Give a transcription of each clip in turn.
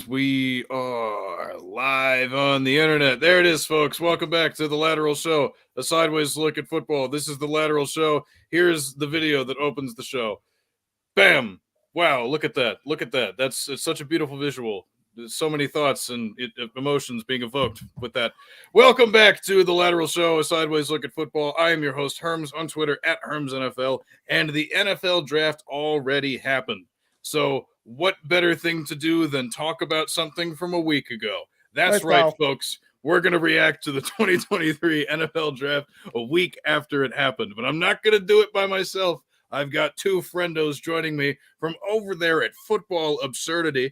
We are live on the internet. There it is, folks. Welcome back to the Lateral Show, a sideways look at football. This is the Lateral Show. Here's the video that opens the show. Bam! Wow, look at that. Look at that. It's such a beautiful visual. There's so many thoughts and emotions being evoked with that. Welcome back to the Lateral Show, a sideways look at football. I am your host, Herms, on Twitter at HermsNFL, and the NFL draft already happened. So, what better thing to do than talk about something from a week ago? That's right, folks. We're going to react to the 2023 NFL draft a week after it happened, but I'm not going to do it by myself. I've got two friendos joining me from over there at Football Absurdity,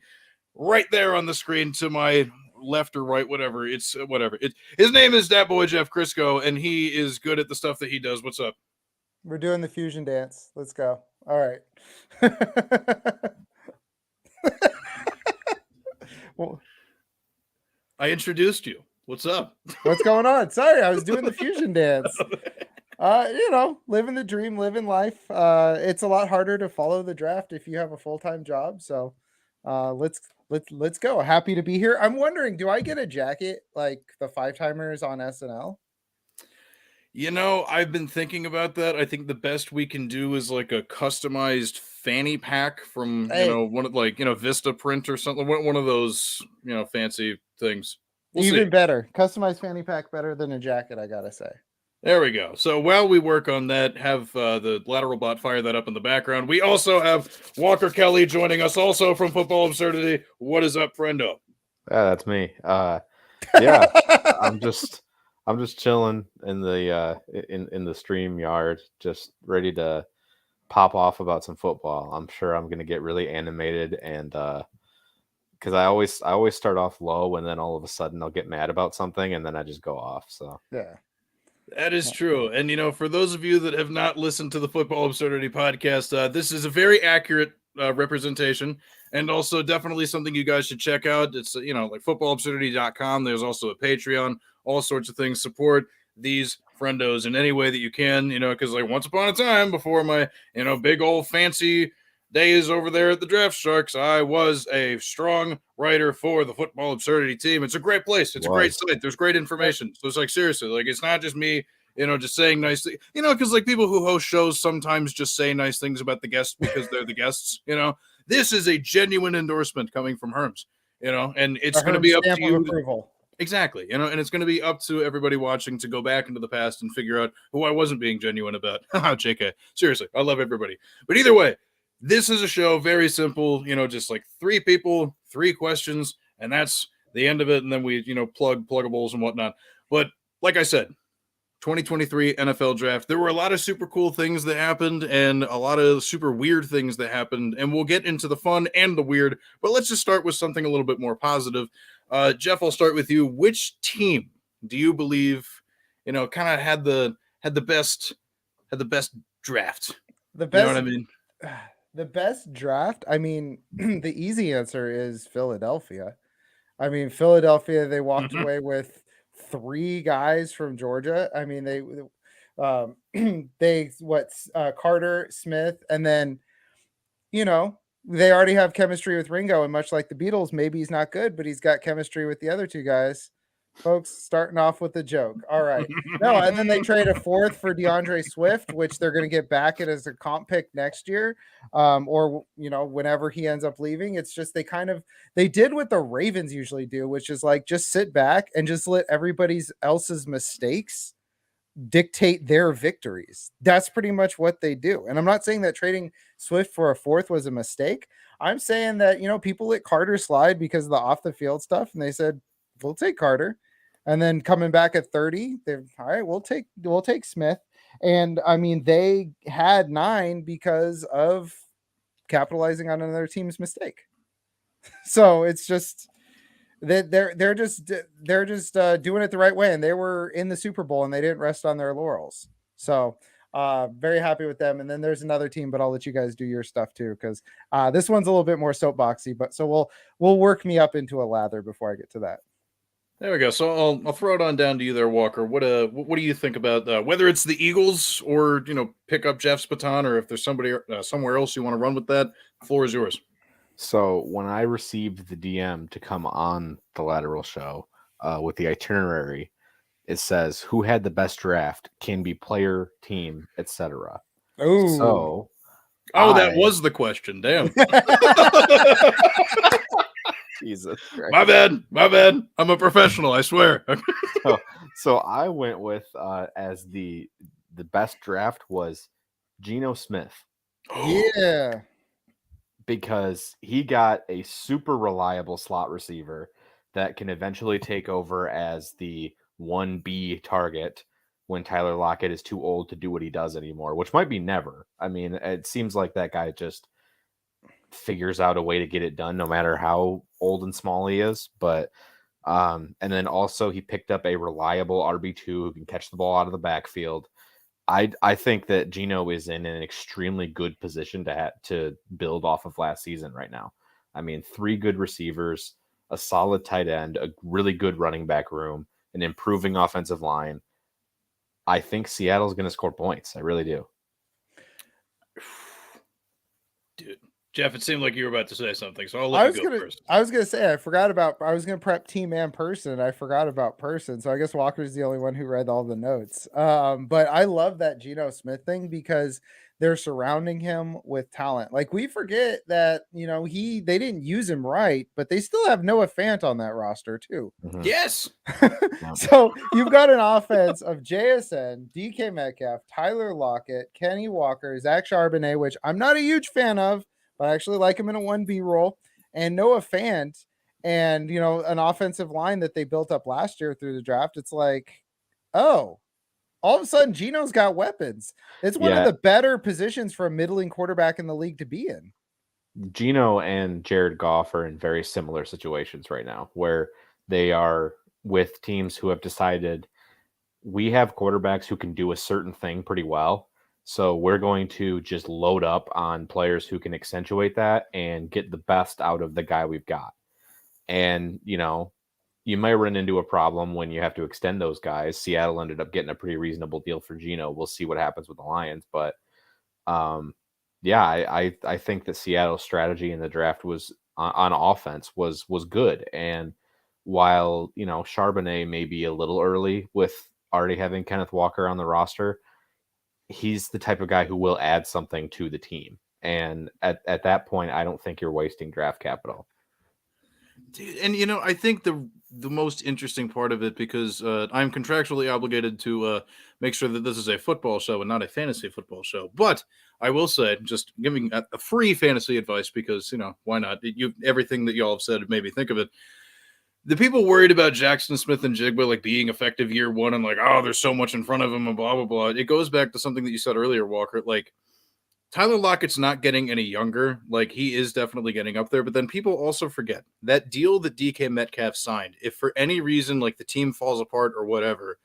right there on the screen to my left or right, whatever. It's whatever. His name is that boy Jeff Krisko, and he is good at the stuff that he does. What's up? We're doing the fusion dance. Let's go. All right. Well, I introduced you. What's up? What's going on? Sorry, I was doing the fusion dance. Living the dream, living life. It's a lot harder to follow the draft if you have a full-time job. So, let's go. Happy to be here. I'm wondering, do I get a jacket like the Five-Timers on SNL? You know, I've been thinking about that. I think the best we can do is like a customized fanny pack from, one of Vista Print or something. One of those, fancy things. Even better. Customized fanny pack better than a jacket, I gotta say. There we go. So while we work on that, have the Lateral Bot fire that up in the background. We also have Walker Kelly joining us also from Football Absurdity. What is up, friendo? That's me. I'm just chilling in the in the stream yard, just ready to pop off about some football. I'm sure I'm going to get really animated, and because I always start off low, and then all of a sudden I'll get mad about something, and then I just go off. So yeah. That is true. And, for those of you that have not listened to the Football Absurdity podcast, this is a very accurate representation and also definitely something you guys should check out. It's, like footballabsurdity.com. There's also a Patreon, all sorts of things. Support these friendos in any way that you can, because like once upon a time before my, big old fancy days over there at the Draft Sharks, I was a strong writer for the Football Absurdity team. It's a great place. It's a great site. There's great information. So it's like, seriously, like it's not just me, just saying nice things, because like people who host shows sometimes just say nice things about the guests because they're the guests, This is a genuine endorsement coming from Herms, and it's going to be up to you. Approval. Exactly. And it's going to be up to everybody watching to go back into the past and figure out who I wasn't being genuine about. JK. Seriously, I love everybody. But either way, this is a show, very simple, just like three people, three questions, and that's the end of it. And then we, plug pluggables and whatnot. But like I said, 2023 NFL draft, there were a lot of super cool things that happened and a lot of super weird things that happened. And we'll get into the fun and the weird, but let's just start with something a little bit more positive. Jeff, I'll start with you. Which team do you believe, kind of had the best draft? The best, you know what I mean? The best draft, I mean, the easy answer is Philadelphia. I mean, Philadelphia, they walked away with three guys from Georgia. I mean, Carter, Smith, and then, they already have chemistry with Ringo, and much like the Beatles, maybe he's not good, but he's got chemistry with the other two guys. Folks, starting off with a joke. All right. No, and then they trade a fourth for DeAndre Swift, which they're going to get back it as a comp pick next year, or whenever he ends up leaving. It's just they did what the Ravens usually do, which is like just sit back and just let everybody else's mistakes dictate their victories. That's pretty much what they do. And I'm not saying that trading Swift for a fourth was a mistake. I'm saying that, people let Carter slide because of the off the field stuff, and they said, we'll take Carter. And then coming back at 30, they're all right, we'll take Smith. And I mean, they had 9 because of capitalizing on another team's mistake. So it's just that they're just doing it the right way. And they were in the Super Bowl and they didn't rest on their laurels. So very happy with them. And then there's another team, but I'll let you guys do your stuff too, because this one's a little bit more soapboxy. But so we'll work me up into a lather before I get to that. There we go. So I'll throw it on down to you there, Walker. What do you think about whether it's the Eagles or pick up Jeff's baton, or if there's somebody somewhere else you want to run with that? The floor is yours. So when I received the DM to come on the Lateral Show with the itinerary, it says who had the best draft, can be player, team, etc. Oh, So That I- was the question. Damn. Jesus Christ. My bad. I'm a professional, I swear. So I went with as the best draft was Geno Smith yeah. because he got a super reliable slot receiver that can eventually take over as the 1B target when Tyler Lockett is too old to do what he does anymore, which might be never. I mean, it seems like that guy just figures out a way to get it done no matter how old and small he is. But and then also he picked up a reliable RB2 who can catch the ball out of the backfield. I think that Geno is in an extremely good position to build off of last season right now. I mean, 3 good receivers, a solid tight end, a really good running back room, an improving offensive line. I think Seattle's going to score points. I really do. Dude, Jeff, it seemed like you were about to say something, so I'll let you go first. I was gonna say I was gonna prep team and person. I forgot about person, so I guess Walker's the only one who read all the notes. But I love that Geno Smith thing because they're surrounding him with talent. Like we forget that they didn't use him right, but they still have Noah Fant on that roster too. Mhm. Yes. So you've got an offense of JSN, DK Metcalf, Tyler Lockett, Kenny Walker, Zach Charbonnet, which I'm not a huge fan of, but I actually like him in a 1B role, and Noah Fant, and an offensive line that they built up last year through the draft. It's like, oh, all of a sudden Geno's got weapons. It's one of the better positions for a middling quarterback in the league to be in. Geno and Jared Goff are in very similar situations right now where they are with teams who have decided we have quarterbacks who can do a certain thing pretty well. So we're going to just load up on players who can accentuate that and get the best out of the guy we've got. And, you might run into a problem when you have to extend those guys. Seattle ended up getting a pretty reasonable deal for Geno. We'll see what happens with the Lions. But, I think that Seattle's strategy in the draft was on offense was good. And while, Charbonnet may be a little early with already having Kenneth Walker on the roster, he's the type of guy who will add something to the team. And at that point, I don't think you're wasting draft capital. Dude, and I think the most interesting part of it, because I'm contractually obligated to make sure that this is a football show and not a fantasy football show. But I will say, just giving a free fantasy advice, because why not? Everything that y'all have said made me think of it. The people worried about Jackson Smith and Jigba like being effective year one and like, oh, there's so much in front of him and blah blah blah. It goes back to something that you said earlier, Walker. Like, Tyler Lockett's not getting any younger. Like, he is definitely getting up there. But then people also forget that deal that DK Metcalf signed. If for any reason, like the team falls apart or whatever,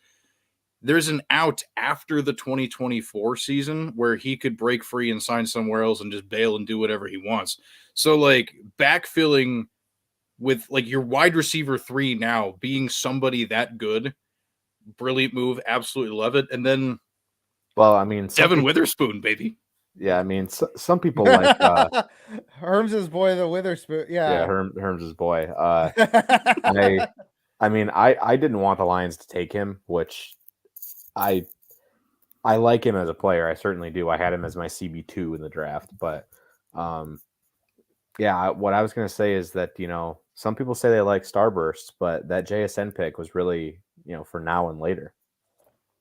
there's an out after the 2024 season where he could break free and sign somewhere else and just bail and do whatever he wants. So, like, backfilling with, like, your wide receiver 3 now being somebody that good, brilliant move. Absolutely love it. And then, well, I mean, Devin Witherspoon, baby. Yeah, I mean, some people like Herms' boy, the Witherspoon. Yeah, Herms' boy. I didn't want the Lions to take him, which I like him as a player. I certainly do. I had him as my CB2 in the draft, but what I was going to say is that some people say they like starbursts, but that JSN pick was really for now and later.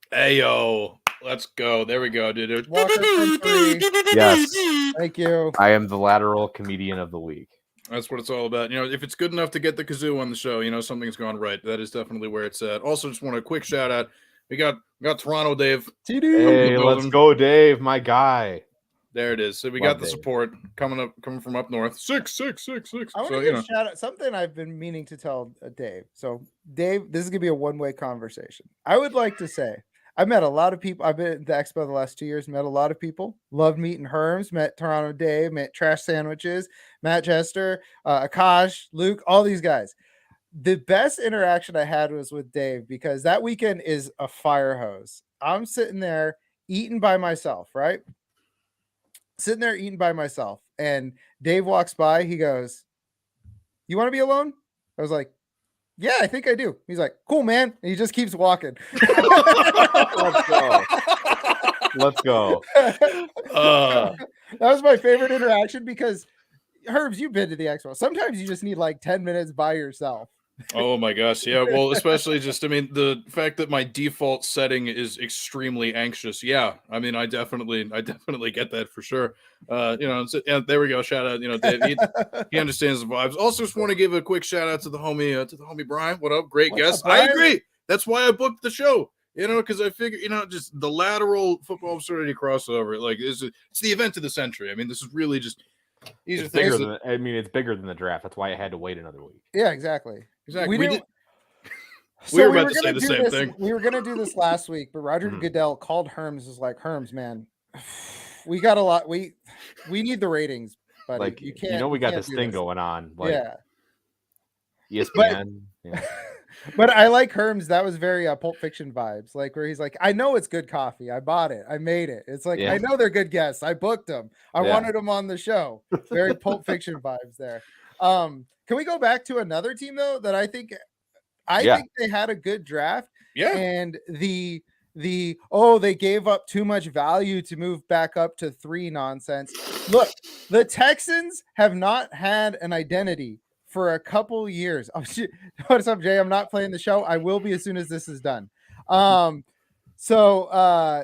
Hey yo. Let's go. There we go, dude. Walker from 3. Yes. Thank you. I am the lateral comedian of the week. That's what it's all about. If it's good enough to get the kazoo on the show, something's gone right. That is definitely where it's at. Also, just want a quick shout out. We got Toronto Dave. TD. Hey, let's go, Dave, my guy. There it is. So we got the support coming from up north. 66666. I want to give a shout out. Something I've been meaning to tell Dave. So Dave, this is gonna be a one-way conversation. I would like to say I met a lot of people. I've been at the expo the last 2 years, met a lot of people. Loved meeting Herms, met Toronto Dave, met Trash Sandwiches, Matt Chester, Akash, Luke, all these guys. The best interaction I had was with Dave because that weekend is a fire hose. I'm sitting there eating by myself, right? sitting there eating by myself, and Dave walks by. He goes, "You want to be alone?" I was like, "Yeah, I think I do." He's like, "Cool, man." And he just keeps walking. Let's go. Let's go. That was my favorite interaction because Herbs, you've been to the expo. Sometimes you just need like 10 minutes by yourself. Oh my gosh, yeah. Well, especially just, I mean, the fact that my default setting is extremely anxious. Yeah, I mean, I definitely get that for sure. Yeah, there we go. Shout out, Dave. He understands the vibes. Also, just want to give a quick shout out to the homie Brian. What up? Great What's guest. up, I Brian? agree. That's why I booked the show. Because I figure, just the lateral football absurdity crossover. Like, it's the event of the century. I mean, this is really just. It's bigger than it's bigger than the draft. That's why I had to wait another week. Yeah, exactly. Exactly. We were about to say the same thing. We were going to do this last week, but Roger Goodell called Herms. Was like, "Herms, man, we got a lot. We need the ratings, buddy. Like, you can't. We got this thing going on. Like, yeah. ESPN. But I like Herms. That was very Pulp Fiction vibes, like where he's like, "I know it's good coffee. I bought it. I made it. It's like I know they're good guests. I booked them. I wanted them on the show." Very Pulp Fiction vibes there. Can we go back to another team though that I think they had a good draft? Yeah. And they gave up too much value to move back up to 3 nonsense. Look, the Texans have not had an identity for a couple years. Oh, what's up, Jay? I'm not playing the show. I will be as soon as this is done. So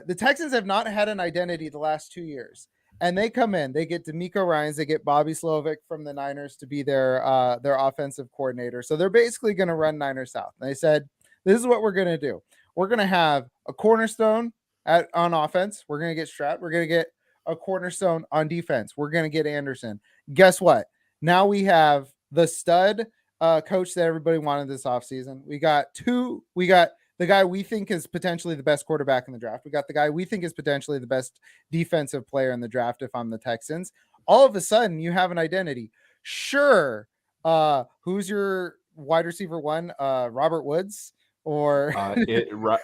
the Texans have not had an identity the last 2 years. And they come in, they get D'Amico Ryans, they get Bobby Slovic from the Niners to be their offensive coordinator. So they're basically going to run Niners South. And they said, this is what we're going to do. We're going to have a cornerstone on offense. We're going to get Stroud. We're going to get a cornerstone on defense. We're going to get Anderson. Guess what? Now we have the stud coach that everybody wanted this offseason. We got the guy we think is potentially the best quarterback in the draft. We got the guy we think is potentially the best defensive player in the draft if I'm the Texans. All of a sudden, you have an identity. Sure. Who's your wide receiver 1? Robert Woods? Or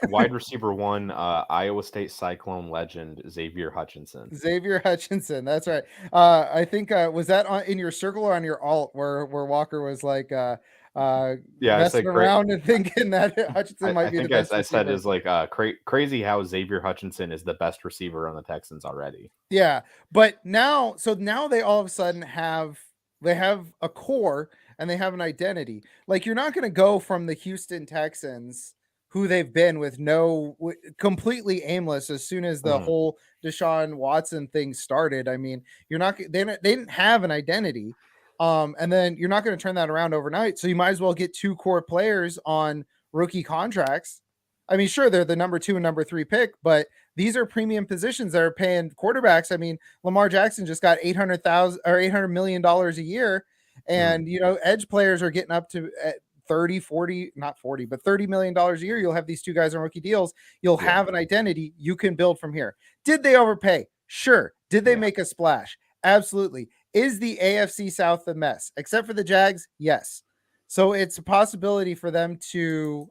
wide receiver 1, Iowa State Cyclone legend Xavier Hutchinson. That's right. I think was that in your circle or on your alt where Walker was like messing around and thinking that Hutchinson might be the best. I said is like crazy how Xavier Hutchinson is the best receiver on the Texans already. Yeah, but now they all of a sudden have a core and they have an identity. Like, you're not going to go from the Houston Texans, who they've been with completely aimless as soon as the whole Deshaun Watson thing started. I mean, they didn't have an identity. And then you're not going to turn that around overnight. So you might as well get 2 core players on rookie contracts. I mean, sure, they're the number 2 and number 3 pick, but these are premium positions that are paying quarterbacks. I mean, Lamar Jackson just got $800 million a year. And, edge players are getting up to 30 million a year. You'll have these 2 guys on rookie deals. You'll have an identity. You can build from here. Did they overpay? Sure. Did they make a splash? Absolutely. Is the AFC South a mess? Except for the Jags? Yes. So it's a possibility for them to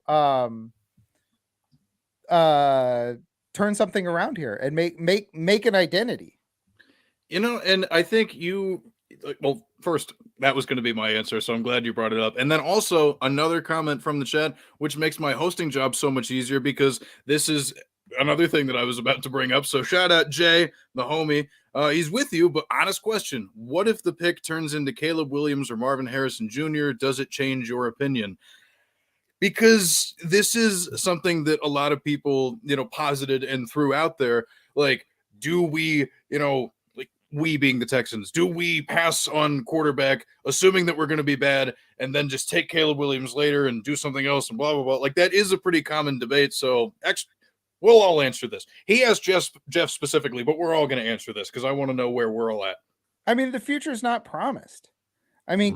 turn something around here and make an identity. And I think well, first, that was going to be my answer, so I'm glad you brought it up. And then also another comment from the chat, which makes my hosting job so much easier, because this is another thing that I was about to bring up. So shout out Jay, the homie. He's with you, but honest question. What if the pick turns into Caleb Williams or Marvin Harrison Jr.? Does it change your opinion? Because this is something that a lot of people, posited and threw out there. Like, do we, we being the Texans, do we pass on quarterback, assuming that we're going to be bad, and then just take Caleb Williams later and do something else and blah, blah, blah? Like, that is a pretty common debate. So we'll all answer this. He asked Jeff specifically, but we're all going to answer this because I want to know where we're all at. I mean, the future is not promised. I mean,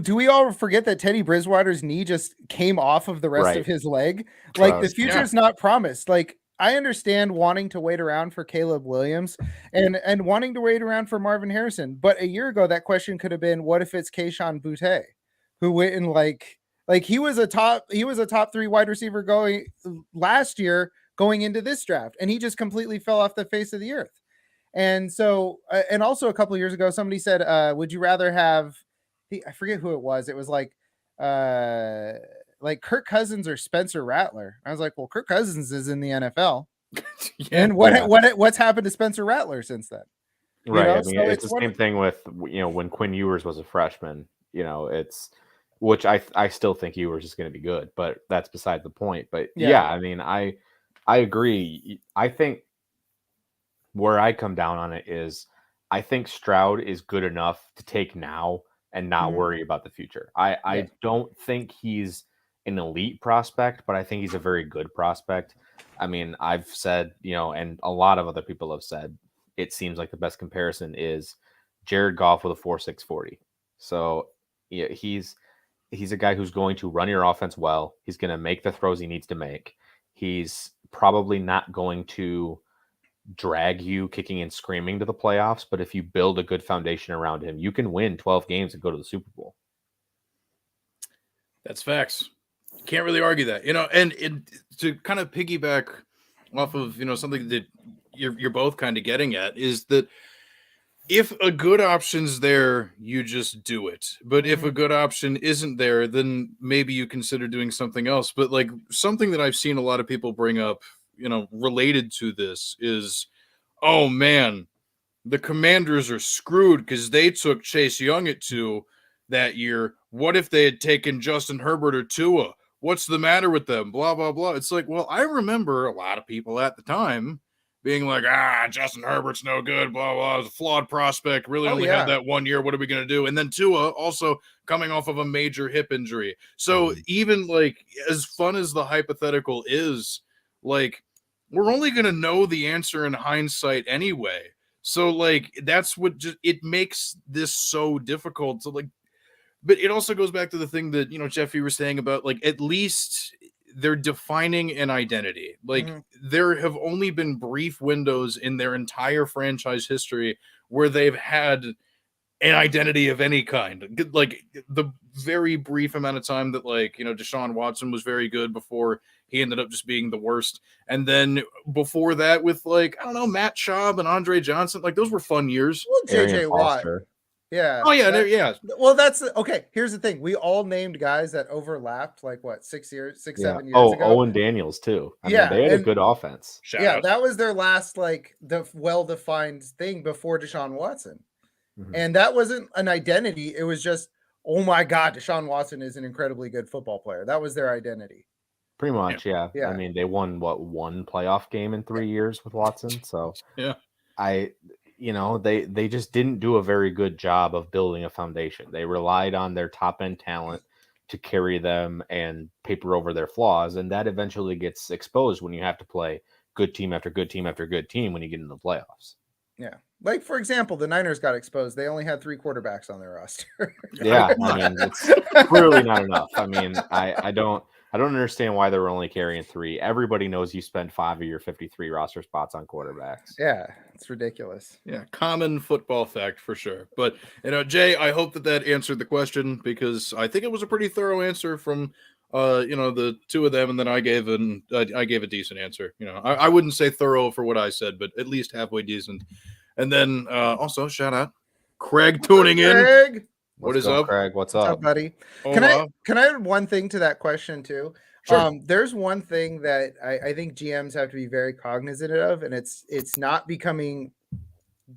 do we all forget that Teddy Bridgewater's knee just came off of the rest of his leg? Like, the future is not promised. Like, I understand wanting to wait around for Caleb Williams and wanting to wait around for Marvin Harrison. But a year ago, that question could have been, what if it's Kayshon Boutte, who went in like he was a top 3 wide receiver going last year, going into this draft, and he just completely fell off the face of the earth. And so, and also a couple of years ago, somebody said, would you rather have I forget who it was. It was like Kirk Cousins or Spencer Rattler. I was like, well, Kirk Cousins is in the NFL. And what's happened to Spencer Rattler since then? Right. I mean, it's the same thing with, when Quinn Ewers was a freshman, it's, which I still think Ewers is going to be good, but that's beside the point. But yeah, I mean, I agree. I think where I come down on it is I think Stroud is good enough to take now and not worry about the future. I don't think he's an elite prospect, but I think he's a very good prospect. I mean, I've said, and a lot of other people have said, it seems like the best comparison is Jared Goff with a 4.6 40. So yeah, he's a guy who's going to run your offense well. He's going to make the throws he needs to make. He's probably not going to drag you kicking and screaming to the playoffs, but if you build a good foundation around him, you can win 12 games and go to the Super Bowl. That's facts. Can't really argue that, and to kind of piggyback off of, something that you're both kind of getting at is that if a good option's there, you just do it. But if a good option isn't there, then maybe you consider doing something else. But like something that I've seen a lot of people bring up, related to this is, oh man, the Commanders are screwed because they took Chase Young at 2 that year. What if they had taken Justin Herbert or Tua? What's the matter with them? Blah, blah, blah. It's like, well, I remember a lot of people at the time being like, Justin Herbert's no good, blah, blah. It was a flawed prospect. Really only had that 1 year. What are we going to do? And then Tua also coming off of a major hip injury. So even like as fun as the hypothetical is, like we're only going to know the answer in hindsight anyway. So like that's what it makes this so difficult to like. But it also goes back to the thing that, Jeffy was saying about like at least they're defining an identity. Like there have only been brief windows in their entire franchise history where they've had an identity of any kind. Like the very brief amount of time that like, Deshaun Watson was very good before he ended up just being the worst. And then before that with like, I don't know, Matt Schaub and Andre Johnson, like those were fun years. Well, JJ Watt. Yeah. Oh yeah, yeah. Well, that's okay. Here's the thing: we all named guys that overlapped, like what, 7 years ago. Owen Daniels too. I mean, they had a good offense. Shout out. That was their last like the well-defined thing before Deshaun Watson, and that wasn't an identity. It was just, oh my God, Deshaun Watson is an incredibly good football player. That was their identity. Pretty much, yeah. I mean, they won one playoff game in 3 years with Watson. So yeah, they just didn't do a very good job of building a foundation. They relied on their top end talent to carry them and paper over their flaws. And that eventually gets exposed when you have to play good team after good team after good team when you get into the playoffs. Yeah. Like, for example, the Niners got exposed. They only had 3 quarterbacks on their roster. Yeah. I mean, it's clearly not enough. I mean, I don't understand why they were only carrying 3. Everybody knows you spend 5 of your 53 roster spots on quarterbacks. Yeah, it's ridiculous. Yeah, common football fact for sure. But, Jay, I hope that answered the question because I think it was a pretty thorough answer from, the two of them, and then I gave a decent answer. I wouldn't say thorough for what I said, but at least halfway decent. And then also shout out Craig tuning in. What is up, Craig? What's up, buddy? Can I add one thing to that question too? Sure. There's one thing that I think GMs have to be very cognizant of, and it's not becoming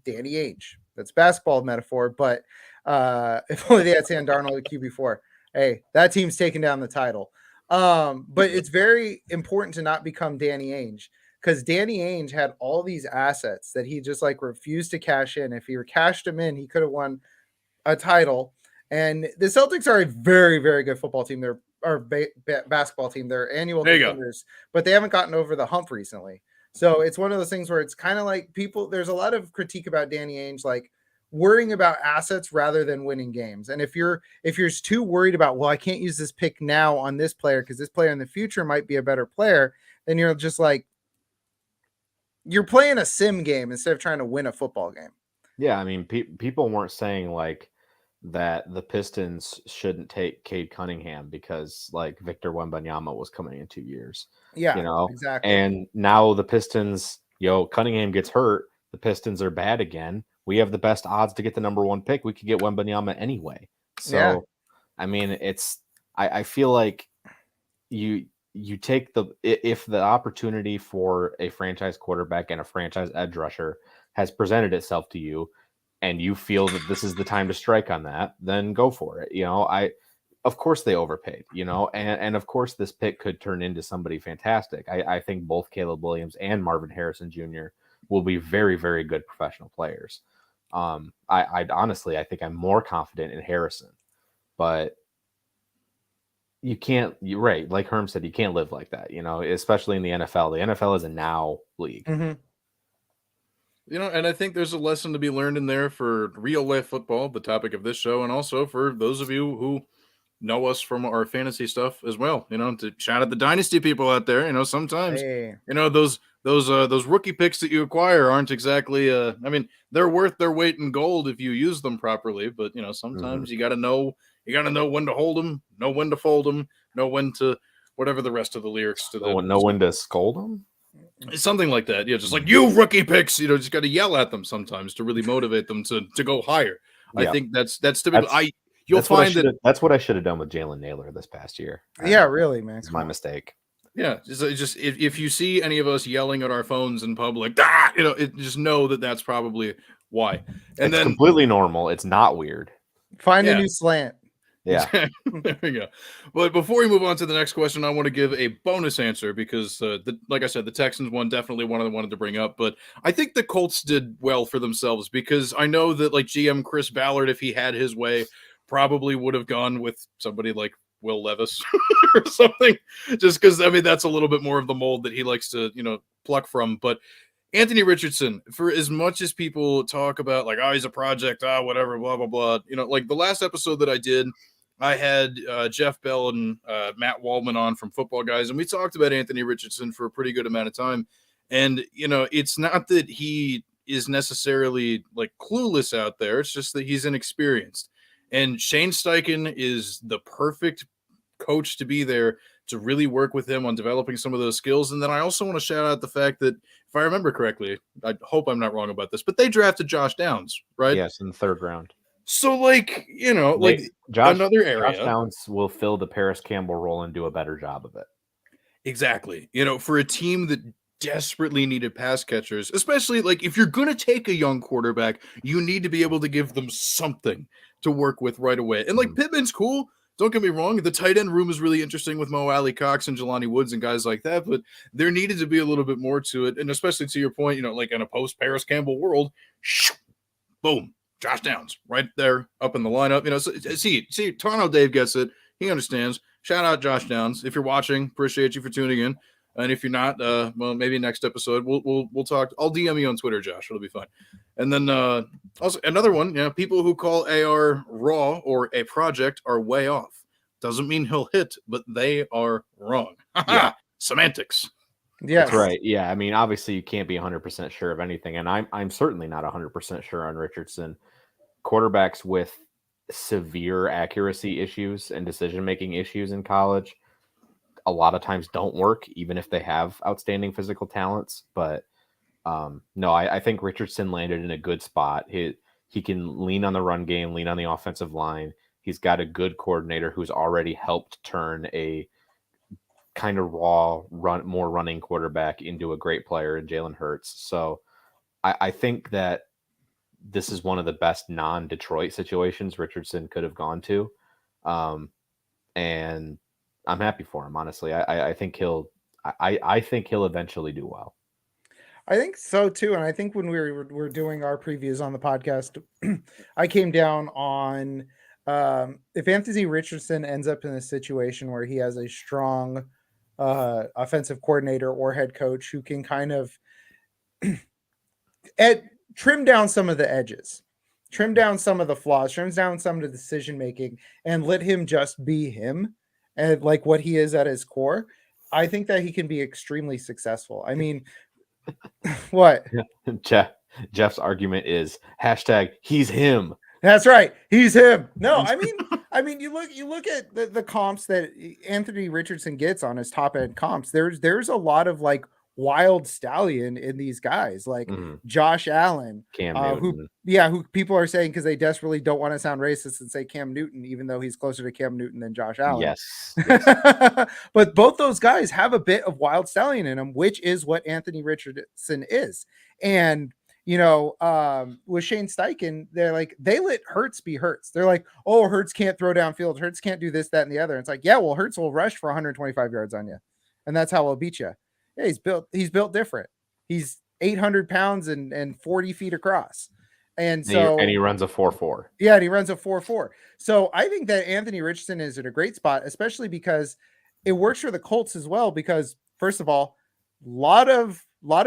Danny Ainge. That's basketball metaphor, but if only they had Sam Darnold at QB4. Hey, that team's taking down the title. But it's very important to not become Danny Ainge, because Danny Ainge had all these assets that he just like refused to cash in. If he cashed them in, he could have won a title. And the Celtics are a very, very good football team. They're basketball team. They're annual contenders, but they haven't gotten over the hump recently. So it's one of those things where it's kind of like there's a lot of critique about Danny Ainge, like worrying about assets rather than winning games. And if you're too worried about, well, I can't use this pick now on this player because this player in the future might be a better player, then you're just like, you're playing a sim game instead of trying to win a football game. Yeah, I mean, people weren't saying like that the Pistons shouldn't take Cade Cunningham because like Victor Wembanyama was coming in 2 years. Yeah, You know, exactly. and now the Pistons, Cunningham gets hurt. The Pistons are bad again. We have the best odds to get the number 1 pick. We could get Wembanyama anyway. So, Yeah. I mean, I feel like you take if the opportunity for a franchise quarterback and a franchise edge rusher has presented itself to you, and you feel that this is the time to strike on that, then go for it. Of course they overpaid, and of course this pick could turn into somebody fantastic. I think both Caleb Williams and Marvin Harrison Jr. will be very, very good professional players. I honestly, I think I'm more confident in Harrison, but you can't, you're right. Like Herm said, you can't live like that, especially in the NFL. The NFL is a now league. Mm-hmm. And I think there's a lesson to be learned in there for real life football, the topic of this show, and also for those of you who know us from our fantasy stuff as well. To shout at the dynasty people out there. Sometimes those rookie picks that you acquire aren't exactly. I mean, they're worth their weight in gold if you use them properly. But sometimes you got to know. You got to know when to hold them, know when to fold them, know when to whatever the rest of the lyrics to the know when to scold them. Something like that. Yeah, just like you rookie picks, just got to yell at them sometimes to really motivate them to go higher. Yeah. I think that's typical. That's what I should have done with Jalen Naylor this past year. Yeah, really, man. It's my mistake. Yeah, just if you see any of us yelling at our phones in public, just know that's probably why. And it's completely normal. It's not weird. Find a new slant. Yeah. There we go. But before we move on to the next question, I want to give a bonus answer because, like I said, the Texans one definitely one I wanted to bring up. But I think the Colts did well for themselves because I know that like GM Chris Ballard, if he had his way, probably would have gone with somebody like Will Levis or something. Just because, I mean, that's a little bit more of the mold that he likes to, pluck from. But Anthony Richardson, for as much as people talk about like, oh, he's a project, whatever, blah, blah, blah. Like the last episode that I did, I had Jeff Bell and Matt Waldman on from Football Guys, and we talked about Anthony Richardson for a pretty good amount of time. And, it's not that he is necessarily like clueless out there. It's just that he's inexperienced. And Shane Steichen is the perfect coach to be there to really work with him on developing some of those skills. And then I also want to shout out the fact that, if I remember correctly, I hope I'm not wrong about this, but they drafted Josh Downs, right? Yes, in the 3rd round. So, like, another area. Josh Downs will fill the Paris Campbell role and do a better job of it. Exactly. For a team that desperately needed pass catchers, especially, like, if you're going to take a young quarterback, you need to be able to give them something to work with right away. And, like, Pittman's cool. Don't get me wrong. The tight end room is really interesting with Mo Alley Cox and Jelani Woods and guys like that, but there needed to be a little bit more to it. And especially to your point, like in a post-Paris Campbell world, boom. Josh Downs right there up in the lineup. See, Toronto Dave gets it. He understands. Shout out Josh Downs. If you're watching, appreciate you for tuning in. And if you're not, well, maybe next episode we'll talk. I'll DM you on Twitter, Josh. It'll be fine. And then also another one, people who call AR raw or a project are way off. Doesn't mean he'll hit, but they are wrong. Yeah. Semantics. Yeah, that's right. Yeah, I mean, obviously you can't be 100% sure of anything, and I'm certainly not 100% sure on Richardson. Quarterbacks with severe accuracy issues and decision-making issues in college a lot of times don't work, even if they have outstanding physical talents. But no, I think Richardson landed in a good spot. He can lean on the run game, lean on the offensive line. He's got a good coordinator who's already helped turn a kind of raw, more running quarterback into a great player in Jalen Hurts. So I think that this is one of the best non-Detroit situations Richardson could have gone to. And I'm happy for him, honestly. I think he'll eventually do well. I think so too. And I think when we were doing our previews on the podcast, I came down on if Anthony Richardson ends up in a situation where he has a strong offensive coordinator or head coach who can kind of trim down some of the edges, trim down some of the flaws, trim down some of the decision making, and let him just be him and like what he is at his core. I think that he can be extremely successful. I mean, what? Jeff's argument is #he's him. That's right. He's him. No, I mean, you look at the comps that Anthony Richardson gets on his top end comps. There's a lot of like wild stallion in these guys, like Josh Allen, Cam who Newton. people are saying because they desperately don't want to sound racist and say Cam Newton, even though he's closer to Cam Newton than Josh Allen. Yes. But both those guys have a bit of wild stallion in them, which is what Anthony Richardson is. And with Shane Steichen, they're like, they let Hurts be Hurts. They're like, oh, Hurts can't throw downfield. Hurts can't do this, that, and the other. And it's like, yeah, well, Hurts will rush for 125 yards on you. And that's how he'll beat you. Yeah, he's built different. He's 800 pounds and 40 feet across. And he runs a 4.4. Yeah, and he runs a 4.4. So I think that Anthony Richardson is in a great spot, especially because it works for the Colts as well. Because first of all, lot of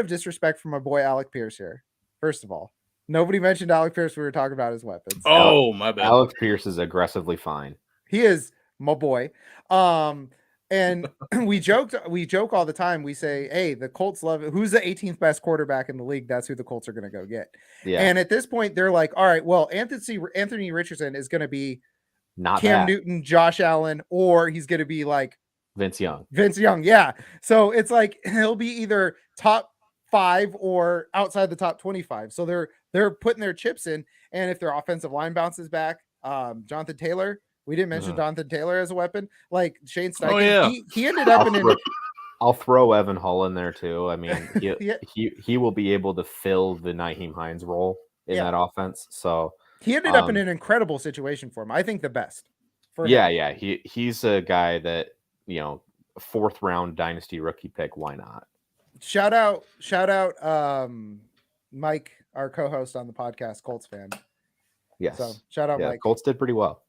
disrespect from my boy Alec Pierce here. First of all, nobody mentioned Alec Pierce. We were talking about his weapons. Oh, my bad. Alec Pierce is aggressively fine. He is my boy. And we joke all the time. We say, hey, the Colts love it. Who's the 18th best quarterback in the league? That's who the Colts are going to go get. Yeah. And at this point, they're like, all right, well, Anthony Richardson is going to be not Cam Newton, Josh Allen, or he's going to be like Vince Young. Yeah. So it's like he'll be either top 5 or outside the top 25. So they're putting their chips in. And if their offensive line bounces back, Jonathan Taylor, we didn't mention Jonathan Taylor as a weapon. Like Shane Steichen, he ended up I'll throw Evan Hull in there too. I mean, he will be able to fill the Nyheim Hines role in that offense. So he ended up in an incredible situation for him. I think the best. Yeah. He's a guy that, 4th round dynasty rookie pick. Why not? Shout out, Mike, our co-host on the podcast, Colts fan. Yes. So shout out, Mike. Colts did pretty well.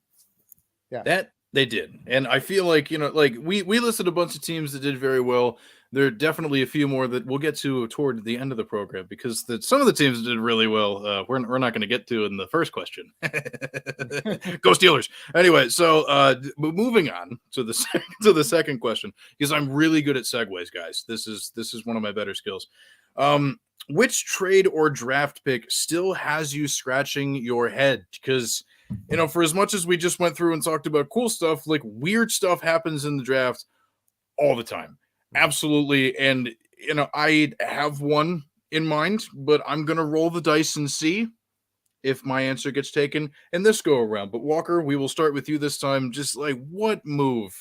Yeah, that they did, and I feel like we listed a bunch of teams that did very well. There are definitely a few more that we'll get to toward the end of the program because some of the teams that did really well. We're not going to get to in the first question. Go Steelers! Anyway, so moving on to the second question because I'm really good at segues, guys. This is one of my better skills. Which trade or draft pick still has you scratching your head? Because for as much as we just went through and talked about cool stuff, like weird stuff happens in the draft all the time. Absolutely. And, I have one in mind, but I'm going to roll the dice and see if my answer gets taken in this go around. But Walker, we will start with you this time. Just like what move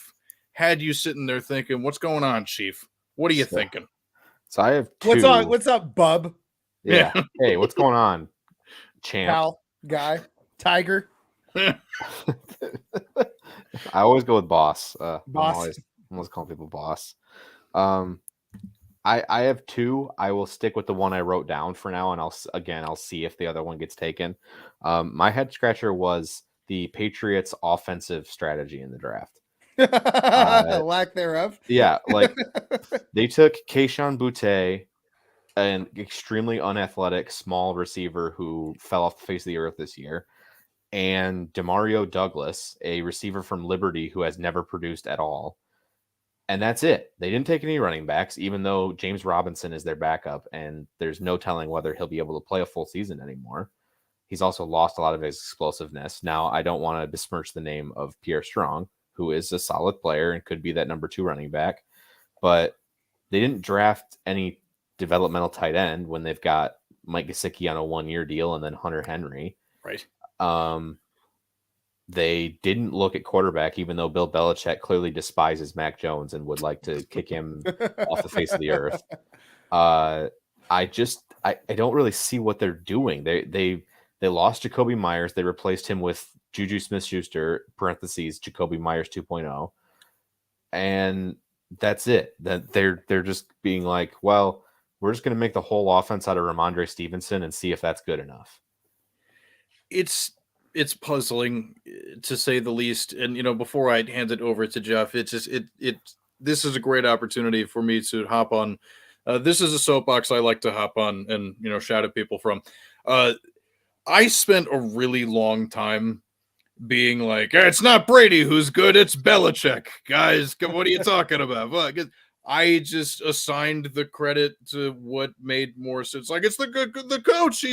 had you sitting there thinking, what's going on, Chief? What are you thinking? So I have two. What's up, bub? Yeah. Hey, what's going on, champ? Pal, guy, tiger. I always go with boss. Boss. I'm always calling people boss. I have two. I will stick with the one I wrote down for now, and I'll see if the other one gets taken. My head scratcher was the Patriots' offensive strategy in the draft. Lack thereof. Yeah, like they took Keyshawn Boutte, an extremely unathletic small receiver who fell off the face of the earth this year, and Demario Douglas, a receiver from Liberty who has never produced at all. And that's it. They didn't take any running backs, even though James Robinson is their backup, and there's no telling whether he'll be able to play a full season anymore. He's also lost a lot of his explosiveness. Now, I don't want to besmirch the name of Pierre Strong, who is a solid player and could be that number 2 running back, but they didn't draft any developmental tight end when they've got Mike Gesicki on a 1-year deal and then Hunter Henry. Right. They didn't look at quarterback, even though Bill Belichick clearly despises Mac Jones and would like to kick him off the face of the earth. I don't really see what they're doing. They lost Jacoby Myers. They replaced him with Juju Smith-Schuster, parentheses, Jacoby Myers 2.0. And that's it. That they're just being like, well, we're just going to make the whole offense out of Ramondre Stevenson and see if that's good enough. It's puzzling to say the least. And, before I hand it over to Jeff, this is a great opportunity for me to hop on. This is a soapbox I like to hop on and, shout at people from. I spent a really long time being like, it's not Brady who's good, it's Belichick. Guys, what are you talking about? Well, I just assigned the credit to what made more sense. Like, it's the coach.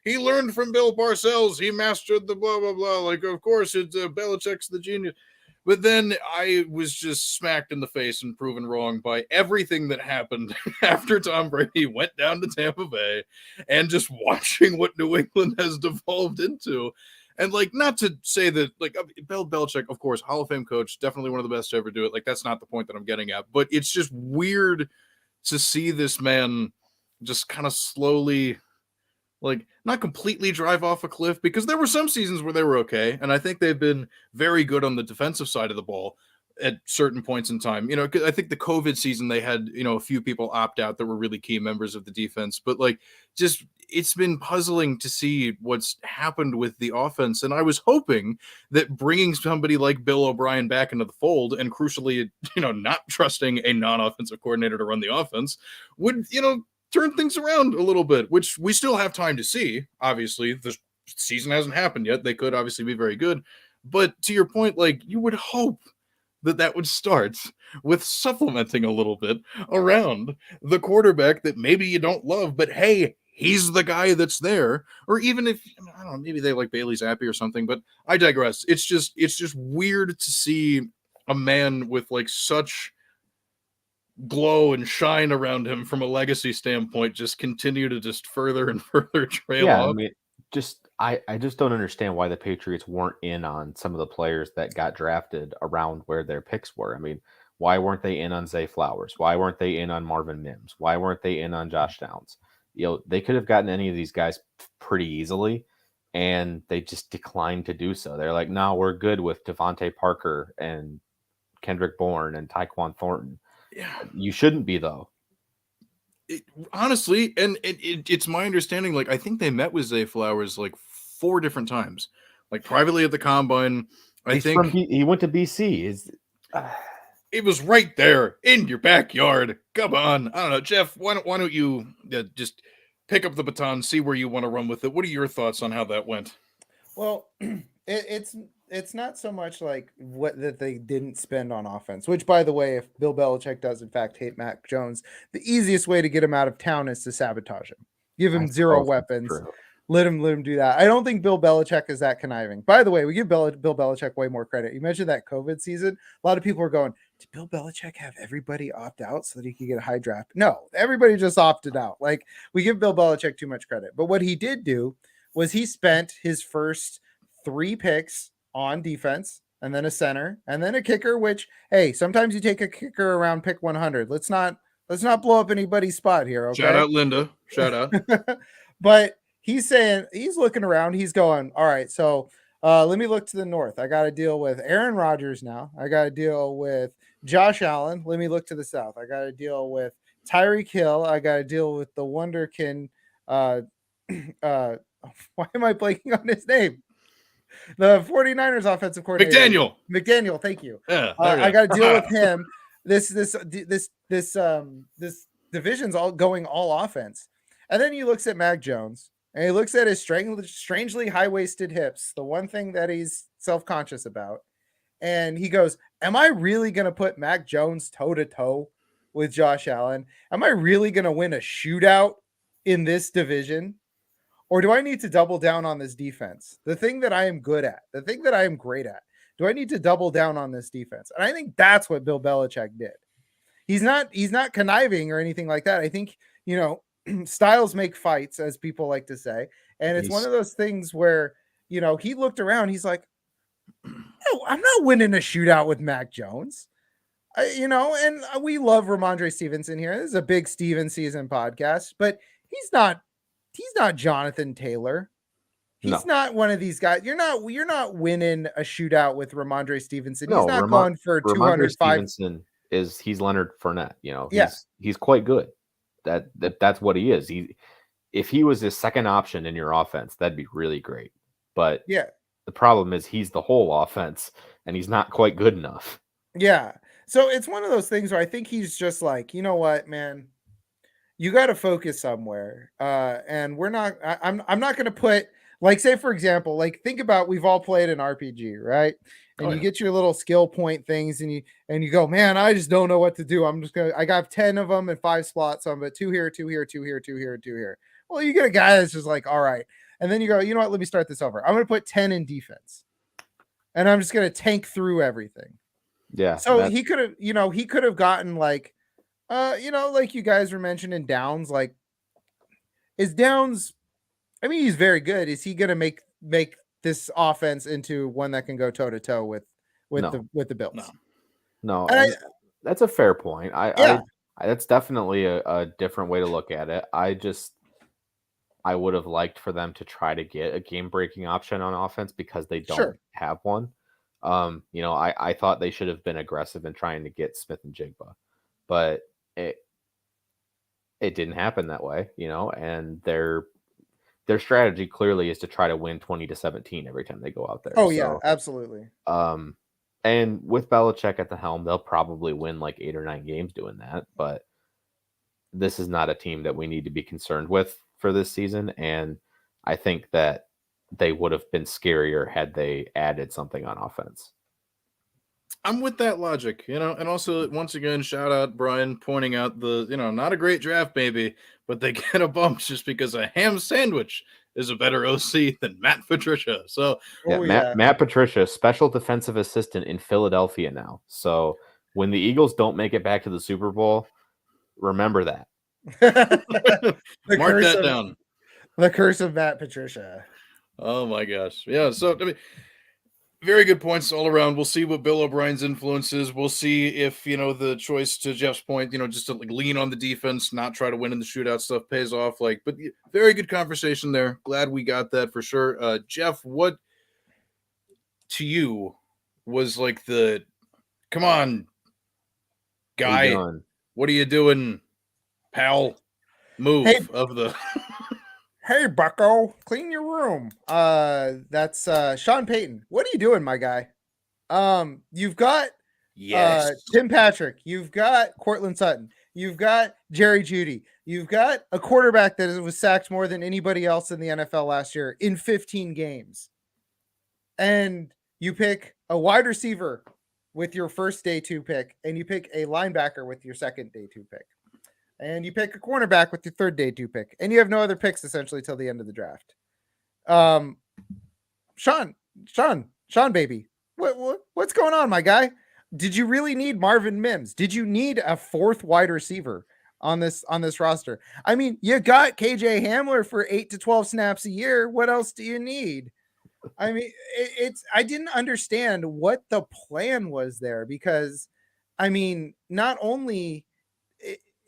He learned from Bill Parcells. He mastered the blah blah blah. Like, of course, it's Belichick's the genius. But then I was just smacked in the face and proven wrong by everything that happened after Tom Brady went down to Tampa Bay, and just watching what New England has devolved into. And, like, not to say that, like, Bill Belichick, of course, Hall of Fame coach, definitely one of the best to ever do it. Like, that's not the point that I'm getting at. But it's just weird to see this man just kind of slowly, like, not completely drive off a cliff, because there were some seasons where they were okay. And I think they've been very good on the defensive side of the ball at certain points in time. You know, I think the COVID season, they had, you know, a few people opt out that were really key members of the defense. But, like, just it's been puzzling to see what's happened with the offense. And I was hoping that bringing somebody like Bill O'Brien back into the fold, and crucially, you know, not trusting a non-offensive coordinator to run the offense, would, you know, turn things around a little bit, which we still have time to see. Obviously, the season hasn't happened yet. They could obviously be very good. But to your point, like, you would hope that would start with supplementing a little bit around the quarterback that maybe you don't love, but hey, he's the guy that's there. Or even if, I don't know, maybe they like Bailey Zappi or something, but I digress. It's just weird to see a man with, like, such glow and shine around him from a legacy standpoint just continue to just further and further trail Yeah, I off. mean, I just don't understand why the Patriots weren't in on some of the players that got drafted around where their picks were. I mean, why weren't they in on Zay Flowers? Why weren't they in on Marvin Mims? Why weren't they in on Josh Downs? You know, they could have gotten any of these guys pretty easily, and they just declined to do so. They're like, no, we're good with Devontae Parker and Kendrick Bourne and Tyquan Thornton. Yeah. You shouldn't be, though. Honestly, and it's my understanding, like, I think they met with Zay Flowers like 4 different times, like privately at the combine. I think he went to BC. it was right there in your backyard. Come on, I don't know, Jeff. Why don't you just pick up the baton, see where you want to run with it? What are your thoughts on how that went? Well, it's not so much like what that they didn't spend on offense, which, by the way, if Bill Belichick does in fact hate Mac Jones, the easiest way to get him out of town is to sabotage him. Give him zero weapons. True. Let him do that. I don't think Bill Belichick is that conniving. By the way, we give Bill Belichick way more credit. You mentioned that COVID season. A lot of people are going, did Bill Belichick have everybody opt out so that he could get a high draft? No, everybody just opted out. Like, we give Bill Belichick too much credit. But what he did do was he spent his first 3 picks on defense, and then a center, and then a kicker, which, hey, sometimes you take a kicker around pick 100. Let's not blow up anybody's spot here, okay? Shout out Linda. Shout out. But he's looking around. He's going, all right, so let me look to the north. I got to deal with Aaron Rodgers now. I got to deal with Josh Allen. Let me look to the south. I got to deal with Tyreek Hill. I got to deal with the wonderkin. Why am I blanking on his name? The 49ers offensive coordinator. McDaniel, thank you. Yeah, I got to deal with him. This division's all going all offense. And then he looks at Mac Jones, and he looks at his strangely high-waisted hips, the one thing that he's self-conscious about. And he goes, am I really going to put Mac Jones toe-to-toe with Josh Allen? Am I really going to win a shootout in this division? Or do I need to double down on this defense? The thing that I am good at, the thing that I am great at. Do I need to double down on this defense? And I think that's what Bill Belichick did. He's not conniving or anything like that. I think, you know, styles make fights, as people like to say. And it's one of those things where, you know, he looked around. He's like, no, I'm not winning a shootout with Mac Jones. You know, and we love Ramondre Stevenson here. This is a big Steven season podcast, but he's not Jonathan Taylor. He's not one of these guys. You're not winning a shootout with Ramondre Stevenson. He's not going for 205. Stevenson he's Leonard Fournette. You know, he's quite good. That's what he is. If he was his second option in your offense, that'd be really great. But yeah, the problem is he's the whole offense, and he's not quite good enough. Yeah. So it's one of those things where I think he's just like, you know what, man, you got to focus somewhere. And I'm not going to put, like, say, for example, like, think about, we've all played an RPG, right? and Oh, you yeah. get your little skill point things, and you go, man, I just don't know what to do. I got 10 of them in 5 slots, so I'm at 2 here, 2 here, 2 here, 2 here, 2 here. Well, you get a guy that's just like, all right, and then you go, you know what? Let me start this over. I'm going to put 10 in defense, and I'm just going to tank through everything. Yeah. So he could have gotten like, like you guys were mentioning Downs. Like, is Downs? I mean, he's very good. Is he going to make this offense into one that can go toe to toe with No. the Bills? No, And and that's a fair point. Yeah. That's definitely a different way to look at it. I would have liked for them to try to get a game-breaking option on offense because they don't Sure. have one. I thought they should have been aggressive in trying to get Smith and Jigba, but it didn't happen that way, and their strategy clearly is to try to win 20-17 every time they go out there. Oh yeah, absolutely. And with Belichick at the helm, they'll probably win like 8 or 9 games doing that, but this is not a team that we need to be concerned with for this season, and I think that they would have been scarier had they added something on offense. I'm with that logic, and also once again, shout out Brian pointing out the, not a great draft maybe, but they get a bump just because a ham sandwich is a better OC than Matt Patricia. So Matt Patricia, special defensive assistant in Philadelphia now. So when the Eagles don't make it back to the Super Bowl, remember that. Mark that down. The curse of Matt Patricia. Oh my gosh. Yeah. So I mean, very good points all around. We'll see what Bill O'Brien's influence is. We'll see if, the choice, to Jeff's point, just to lean on the defense, not try to win in the shootout stuff pays off. But very good conversation there. Glad we got that for sure. Jeff, what to you was like the, come on, guy, what are you doing, pal? Move of the... Hey, bucko, clean your room. That's Sean Payton. What are you doing, my guy? You've got Tim Patrick. You've got Cortland Sutton. You've got Jerry Jeudy. You've got a quarterback that was sacked more than anybody else in the NFL last year in 15 games. And you pick a wide receiver with your first day 2 pick, and you pick a linebacker with your second day 2 pick. And you pick a cornerback with your third day 2 pick, and you have no other picks essentially till the end of the draft. Sean, baby, what's going on, my guy? Did you really need Marvin Mims? Did you need a 4th wide receiver on this roster? I mean, you got KJ Hamler for 8 to 12 snaps a year. What else do you need? I mean, I didn't understand what the plan was there, because, I mean, not only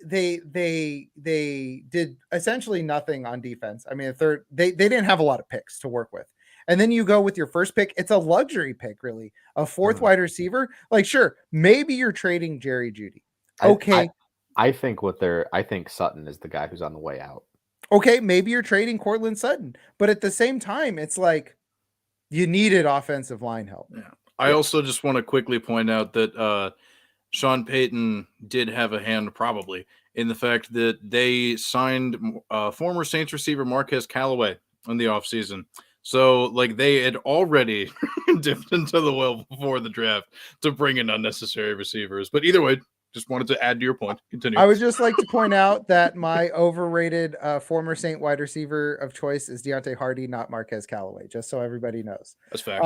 they did essentially nothing on defense. I mean, they didn't have a lot of picks to work with. And then you go with your first pick. It's a luxury pick, really. A 4th wide receiver. Like, sure, maybe you're trading Jerry Jeudy. Okay. I think Sutton is the guy who's on the way out. Okay, maybe you're trading Cortland Sutton. But at the same time, it's like you needed offensive line help. Yeah. I also just want to quickly point out that Sean Payton did have a hand probably in the fact that they signed former Saints receiver Marquez Callaway in the offseason. So, they had already dipped into the well before the draft to bring in unnecessary receivers. But either way, just wanted to add to your point. Continue. I would just like to point out that my overrated former Saint wide receiver of choice is Deontay Hardy, not Marquez Callaway, just so everybody knows. That's facts.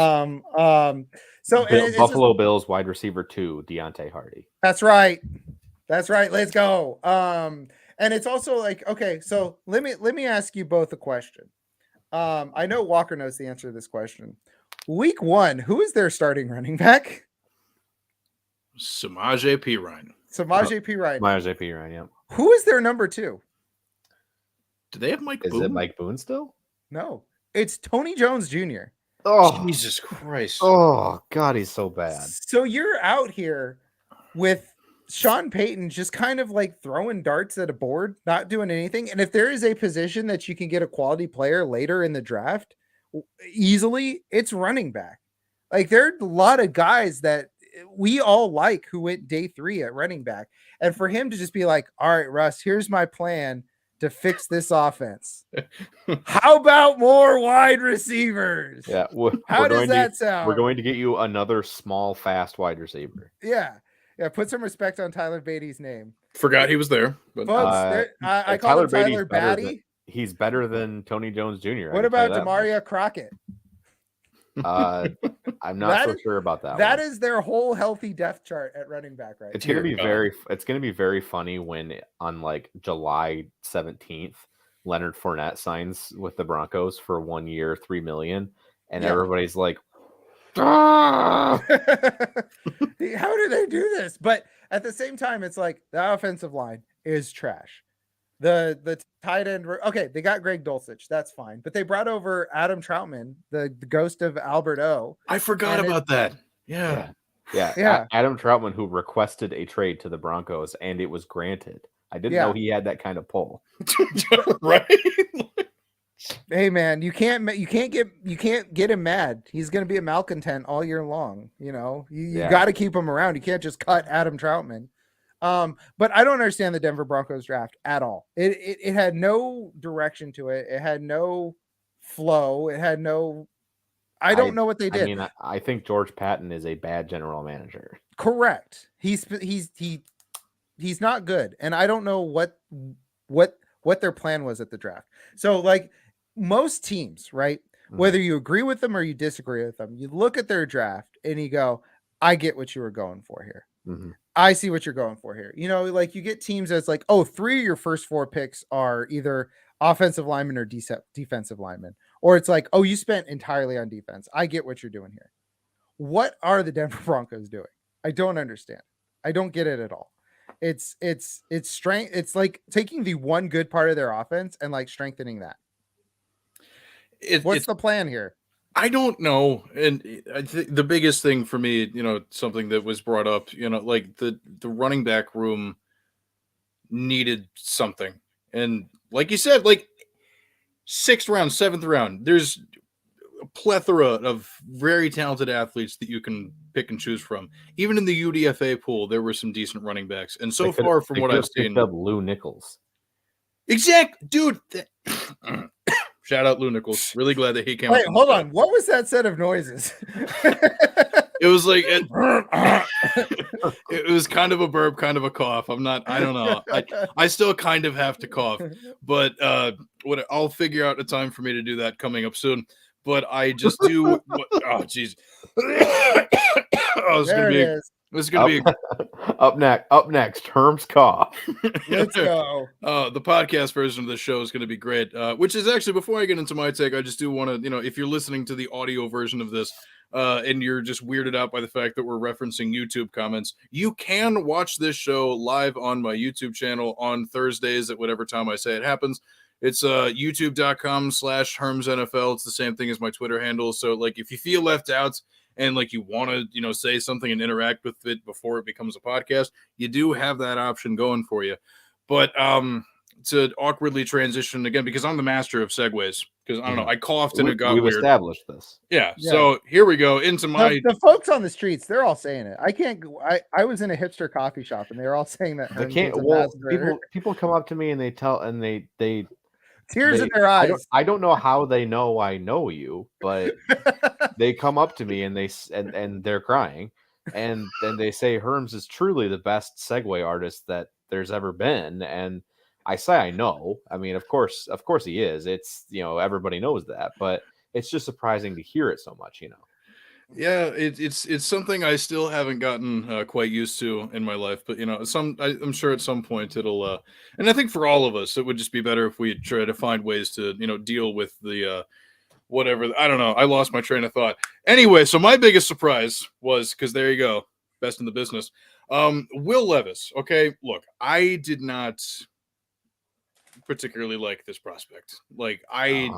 So Buffalo Bills wide receiver 2, Deontay Hardy. That's right. Let's go. And it's also okay, so let me ask you both a question. I know Walker knows the answer to this question. Week 1, who is their starting running back? Samaje Perine. Samaje Perine, yeah. Who is their number 2? Do they have Mike Boone? Is it Mike Boone still? No, it's Tony Jones Jr. Oh, Jesus Christ. Oh, God, he's so bad. So you're out here with Sean Payton just kind of throwing darts at a board, not doing anything. And if there is a position that you can get a quality player later in the draft easily, it's running back. There are a lot of guys that we all who went day 3 at running back. And for him to just be like, all right, Russ, here's my plan. to fix this offense. How about more wide receivers? Yeah. How does that sound? We're going to get you another small, fast wide receiver. Yeah. Put some respect on Tyler Beatty's name. Forgot he was there. But Folks, I call him Tyler Batty. He's better than Tony Jones Jr. What about Demaria Crockett? I'm not so sure about that. That is their whole healthy depth chart at running back right It's gonna be very funny when on like July 17th, Leonard Fournette signs with the Broncos for 1 year, $3 million, and everybody's like, how do they do this? But at the same time, it's like the offensive line is trash. The tight end, okay, they got Greg Dulcich, that's fine, but they brought over Adam Troutman, the ghost of Albert O. I forgot about that. Yeah. Adam Troutman, who requested a trade to the Broncos, and it was granted. I didn't know he had that kind of pull. Right? Hey man, you can't get him mad. He's going to be a malcontent all year long. You got to keep him around. You can't just cut Adam Troutman. But I don't understand the Denver Broncos draft at all. It had no direction to it. It had no flow. It had no. I don't know what they did. I mean, I think George Patton is a bad general manager. Correct. He's not good, and I don't know what their plan was at the draft. So, like most teams, right? Mm-hmm. Whether you agree with them or you disagree with them, you look at their draft and you go, "I get what you were going for here." Mm-hmm. I see what you're going for here. Like you get teams that's like, oh, 3 of your first 4 picks are either offensive linemen or defensive linemen. Or it's like, oh, you spent entirely on defense. I get what you're doing here. What are the Denver Broncos doing? I don't understand. I don't get it at all. It's strength. It's like taking the one good part of their offense and like strengthening that. What's the plan here? I don't know. And I think the biggest thing for me, something that was brought up, like the running back room needed something. And like you said, like 6th round, 7th round, there's a plethora of very talented athletes that you can pick and choose from. Even in the UDFA pool, there were some decent running backs. And so far from what I've seen, up Lou Nichols. Exact, dude. Shout out Lou Nichols. Really glad that he came. Wait, hold on. What was that set of noises? It was like it was kind of a burp, kind of a cough. I don't know. I still kind of have to cough, but I'll figure out a time for me to do that coming up soon. But I just do. Oh, jeez. This is gonna be up next. Herms cough. Let's go. The podcast version of the show is going to be great. Which is actually, before I get into my take, I just do want to, if you're listening to the audio version of this, and you're just weirded out by the fact that we're referencing YouTube comments, you can watch this show live on my YouTube channel on Thursdays at whatever time I say it happens. It's youtube.com/HermsNFL. It's the same thing as my Twitter handle. So like, if you feel left out and like you want to, say something and interact with it before it becomes a podcast, you do have that option going for you. But to awkwardly transition again, because I'm the master of segues, because I don't know, I coughed and it got weird. We've established this. Yeah. So here we go into my the folks on the streets. They're all saying it. I can't. I was in a hipster coffee shop and they were all saying that. They can't. Well, people come up to me and they tears in their eyes. I don't know how they know I know you, but they come up to me and they're crying, and they say Herms is truly the best segue artist that there's ever been. And I say I know. I mean, of course he is. It's everybody knows that, but it's just surprising to hear it so much. Yeah, it's something I still haven't gotten quite used to in my life, but I'm sure at some point it'll. And I think for all of us, it would just be better if we try to find ways to deal with the whatever. I don't know. I lost my train of thought. Anyway, so my biggest surprise was, because there you go, best in the business. Will Levis. Okay, look, I did not particularly like this prospect. Like I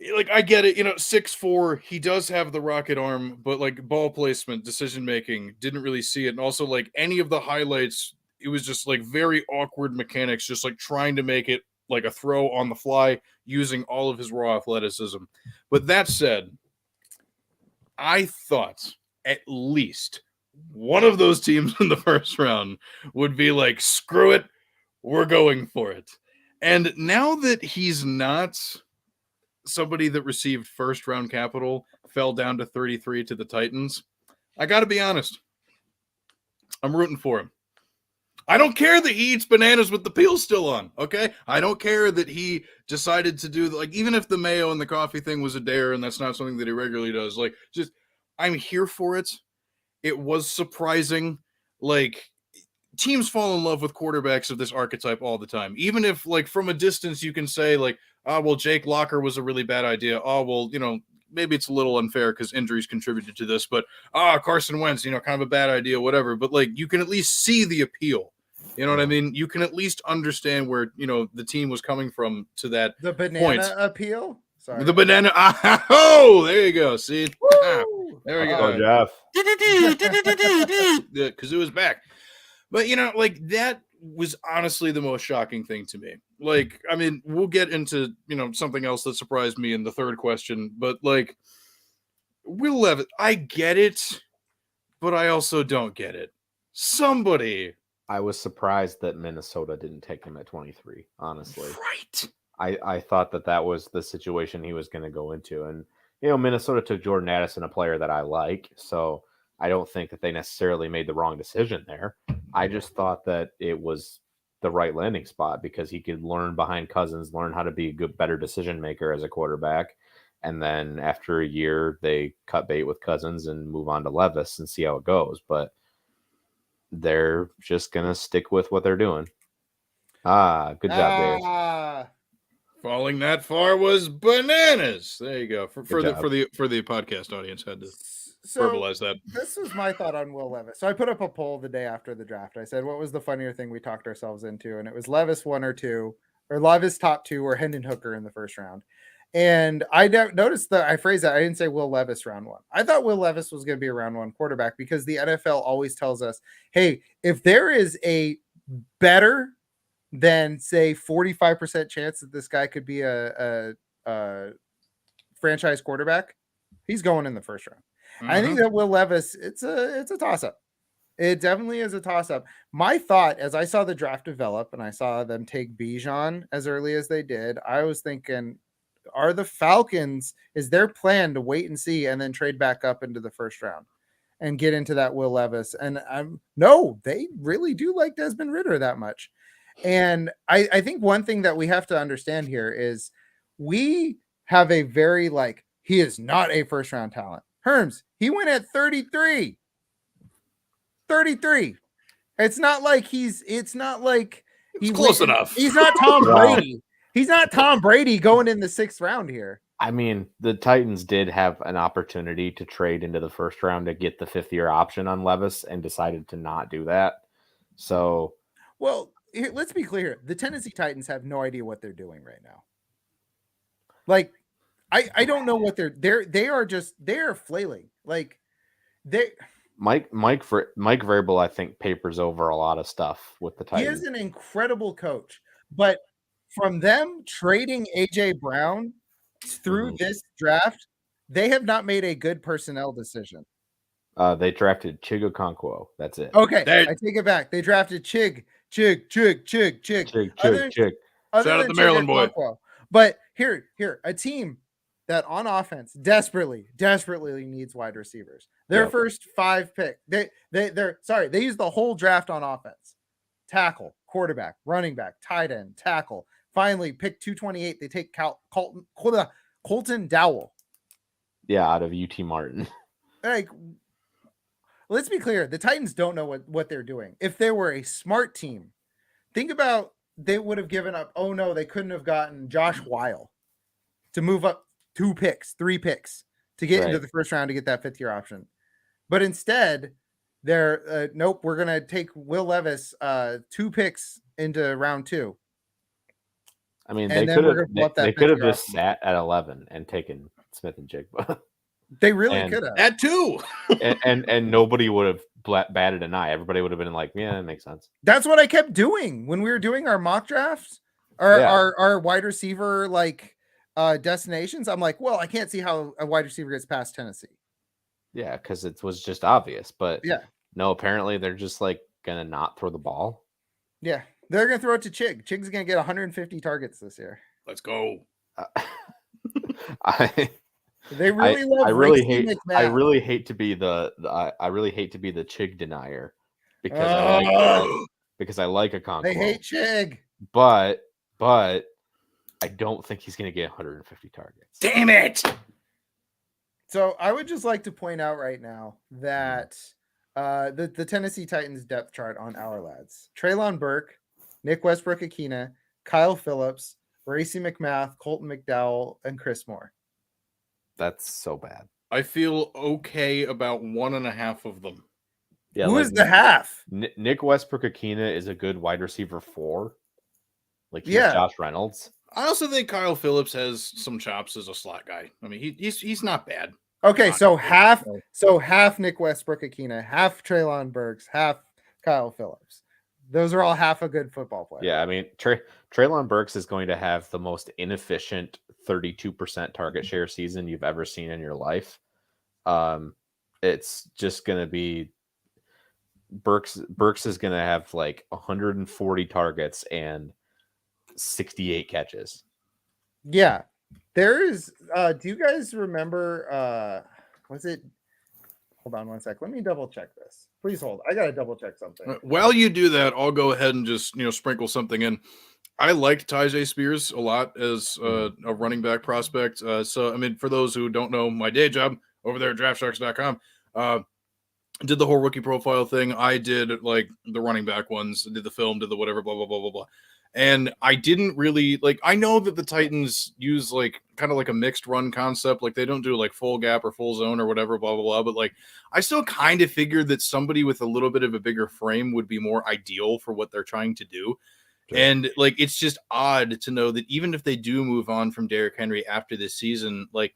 get it, 6'4", he does have the rocket arm, but like ball placement, decision making, didn't really see it. And also like any of the highlights, it was just like very awkward mechanics, just like trying to make it like a throw on the fly using all of his raw athleticism. But that said, I thought at least one of those teams in the first round would be like, screw it, we're going for it. And now that he's not somebody that received first round capital, fell down to 33 to the Titans, I got to be honest. I'm rooting for him. I don't care that he eats bananas with the peel still on, okay? I don't care that he decided to do, like, even if the mayo and the coffee thing was a dare and that's not something that he regularly does, like, just, I'm here for it. It was surprising. Like, teams fall in love with quarterbacks of this archetype all the time. Even if, like, from a distance you can say, like, oh, well, Jake Locker was a really bad idea. Oh, well, you know, maybe it's a little unfair because injuries contributed to this, but Carson Wentz, you know, kind of a bad idea, whatever. But, like, you can at least see the appeal. You know what I mean? You can at least understand where, you know, the team was coming from to that The banana appeal? Sorry. The banana. Oh, there you go. See? There we go. Jeff. Because it was back. But, you know, like, that was honestly the most shocking thing to me. Like, I mean, we'll get into, you know, something else that surprised me in the third question. But, like, Will Levis, I get it, but I also don't get it. Somebody. I was surprised that Minnesota didn't take him at 23, honestly. Right. I thought that was the situation he was going to go into. And, you know, Minnesota took Jordan Addison, a player that I like. So I don't think that they necessarily made the wrong decision there. I just thought that it was the right landing spot because he could learn behind Cousins, learn how to be a better decision maker as a quarterback. And then after a year, they cut bait with Cousins and move on to Levis and see how it goes. But they're just going to stick with what they're doing. Good job, Dave. Falling that far was bananas. There you go. For the podcast audience, had to verbalize that. This was my thought on Will Levis. So I put up a poll the day after the draft. I said, what was the funnier thing we talked ourselves into? And it was Levis 1 or 2, or Levis top 2, or Hendon Hooker in the first round. And I noticed that I phrased that. I didn't say Will Levis round 1. I thought Will Levis was going to be a round 1 quarterback because the NFL always tells us, hey, if there is a better than, say, 45% chance that this guy could be a franchise quarterback, he's going in the first round. Mm-hmm. I think that Will Levis, it's a toss-up. It definitely is a toss-up. My thought, as I saw the draft develop and I saw them take Bijan as early as they did, I was thinking, are the Falcons, is their plan to wait and see and then trade back up into the first round and get into that Will Levis? And no, they really do like Desmond Ridder that much. And I think one thing that we have to understand here is we have a very, like, he is not a first round talent. Herms, he went at 33. 33. It's not like he's close enough. He's not Tom Brady. He's not Tom Brady going in the 6th round here. I mean, the Titans did have an opportunity to trade into the first round to get the 5th-year option on Levis and decided to not do that. So, well, here, let's be clear. The Tennessee Titans have no idea what they're doing right now. Like, I don't know what they are flailing. Like, Mike Vrabel, I think, papers over a lot of stuff with the Titans. He is an incredible coach, but from them trading AJ Brown through this draft, they have not made a good personnel decision. They drafted Chig Okonkwo. That's it. Okay, I take it back. They drafted Chig. Shout out the Maryland boy. But here, a team that on offense desperately needs wide receivers. Their first 5 pick, they used the whole draft on offense. Tackle, quarterback, running back, tight end, tackle. Finally, pick 228. They take Colton Dowell. Yeah, out of UT Martin. Like, let's be clear. The Titans don't know what they're doing. If they were a smart team, think about, they would have given up. Oh no, they couldn't have gotten Josh Weil to move up 3 picks to get into the first round to get that 5th-year option. But instead, they're nope. We're gonna take Will Levis 2 picks into round 2. I mean, they could have just sat at 11 and taken Smith and Jigba. They really could have. At 2. and nobody would have batted an eye. Everybody would have been like, yeah, that makes sense. That's what I kept doing when we were doing our mock drafts, our wide receiver destinations. I'm like, well, I can't see how a wide receiver gets past Tennessee. Yeah, because it was just obvious. But yeah, no, apparently they're just like gonna not throw the ball. Yeah, They're going to throw it to Chig. Chig's going to get 150 targets this year. Let's go. They really love. I really Racing hate. McMahon. I really hate to be I really hate to be the Chig denier because I like a Conquo. They hate Chig, but I don't think he's going to get 150 targets. Damn it! So I would just like to point out right now that the Tennessee Titans depth chart on Our Lads: Treylon Burke, Nick Westbrook-Akina, Kyle Phillips, Racey McMath, Colton McDowell, and Chris Moore. That's so bad. I feel okay about 1.5 of them. Yeah, Who is the half? Nick Westbrook-Akina is a good wide receiver 4. Like he's Yeah. Josh Reynolds. I also think Kyle Phillips has some chops as a slot guy. I mean, he's not bad. Okay, so half Nick Westbrook-Akina, half Treylon Burks, half Kyle Phillips. Those are all half a good football player. Yeah, I mean, Treylon Burks is going to have the most inefficient 32% target share season you've ever seen in your life. It's just going to be Burks is going to have like 140 targets and 68 catches. Yeah. There is do you guys remember was it hold on one sec. Let me double check this. Please hold. I gotta double check something. While you do that, I'll go ahead and just sprinkle something in. I liked Tyjae Spears a lot as a running back prospect. So I mean, for those who don't know my day job over there at DraftSharks.com, did the whole rookie profile thing. I did like the running back ones, did the film, did the whatever, blah blah blah blah blah. And I didn't really like. I know that the Titans use like kind of like a mixed run concept. Like they don't do like full gap or full zone or whatever, blah blah blah. But like I still kind of figured that somebody with a little bit of a bigger frame would be more ideal for what they're trying to do. Sure. And like it's just odd to know that even if they do move on from Derrick Henry after this season, like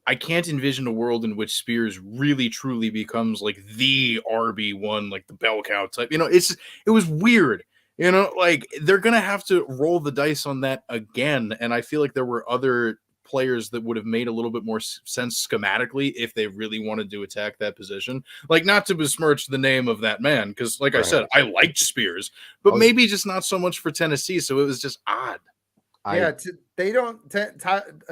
I can't envision a world in which Spears really truly becomes like the RB1, like the bell cow type. It was weird. Like they're going to have to roll the dice on that again. And I feel like there were other players that would have made a little bit more sense schematically if they really wanted to attack that position. Like not to besmirch the name of that man, because like I said, I liked Spears, but maybe just not so much for Tennessee. So it was just odd. They don't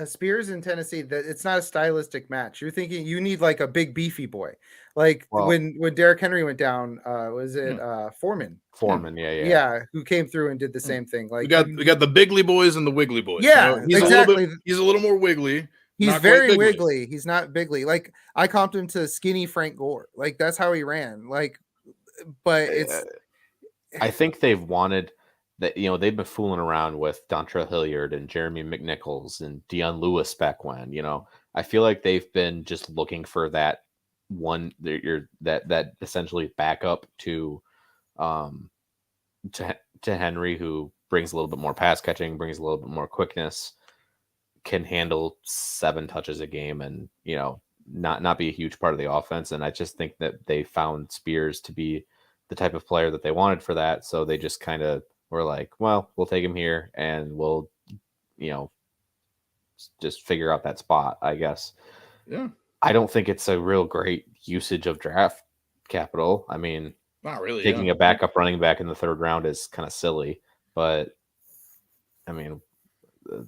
Spears in Tennessee. That it's not a stylistic match. You're thinking you need like a big beefy boy, like when Derrick Henry went down. Was it Foreman? Foreman, yeah, who came through and did the same thing. Like we got the bigly boys and the wiggly boys. Yeah, exactly. He's a little more wiggly. He's very wiggly. He's not bigly. Like I comped him to skinny Frank Gore. Like that's how he ran. Like, but it's. I think they've wanted. That they've been fooling around with Dontrell Hilliard and Jeremy McNichols and Deion Lewis back when. I feel like they've been just looking for that one. That essentially backup to Henry, who brings a little bit more pass catching, brings a little bit more quickness, can handle 7 touches a game, and not be a huge part of the offense. And I just think that they found Spears to be the type of player that they wanted for that. So they just kind of. We're like, well, we'll take him here and we'll, just figure out that spot, I guess. Yeah. I don't think it's a real great usage of draft capital. I mean, not really. Taking a backup running back in the 3rd round is kind of silly, but I mean,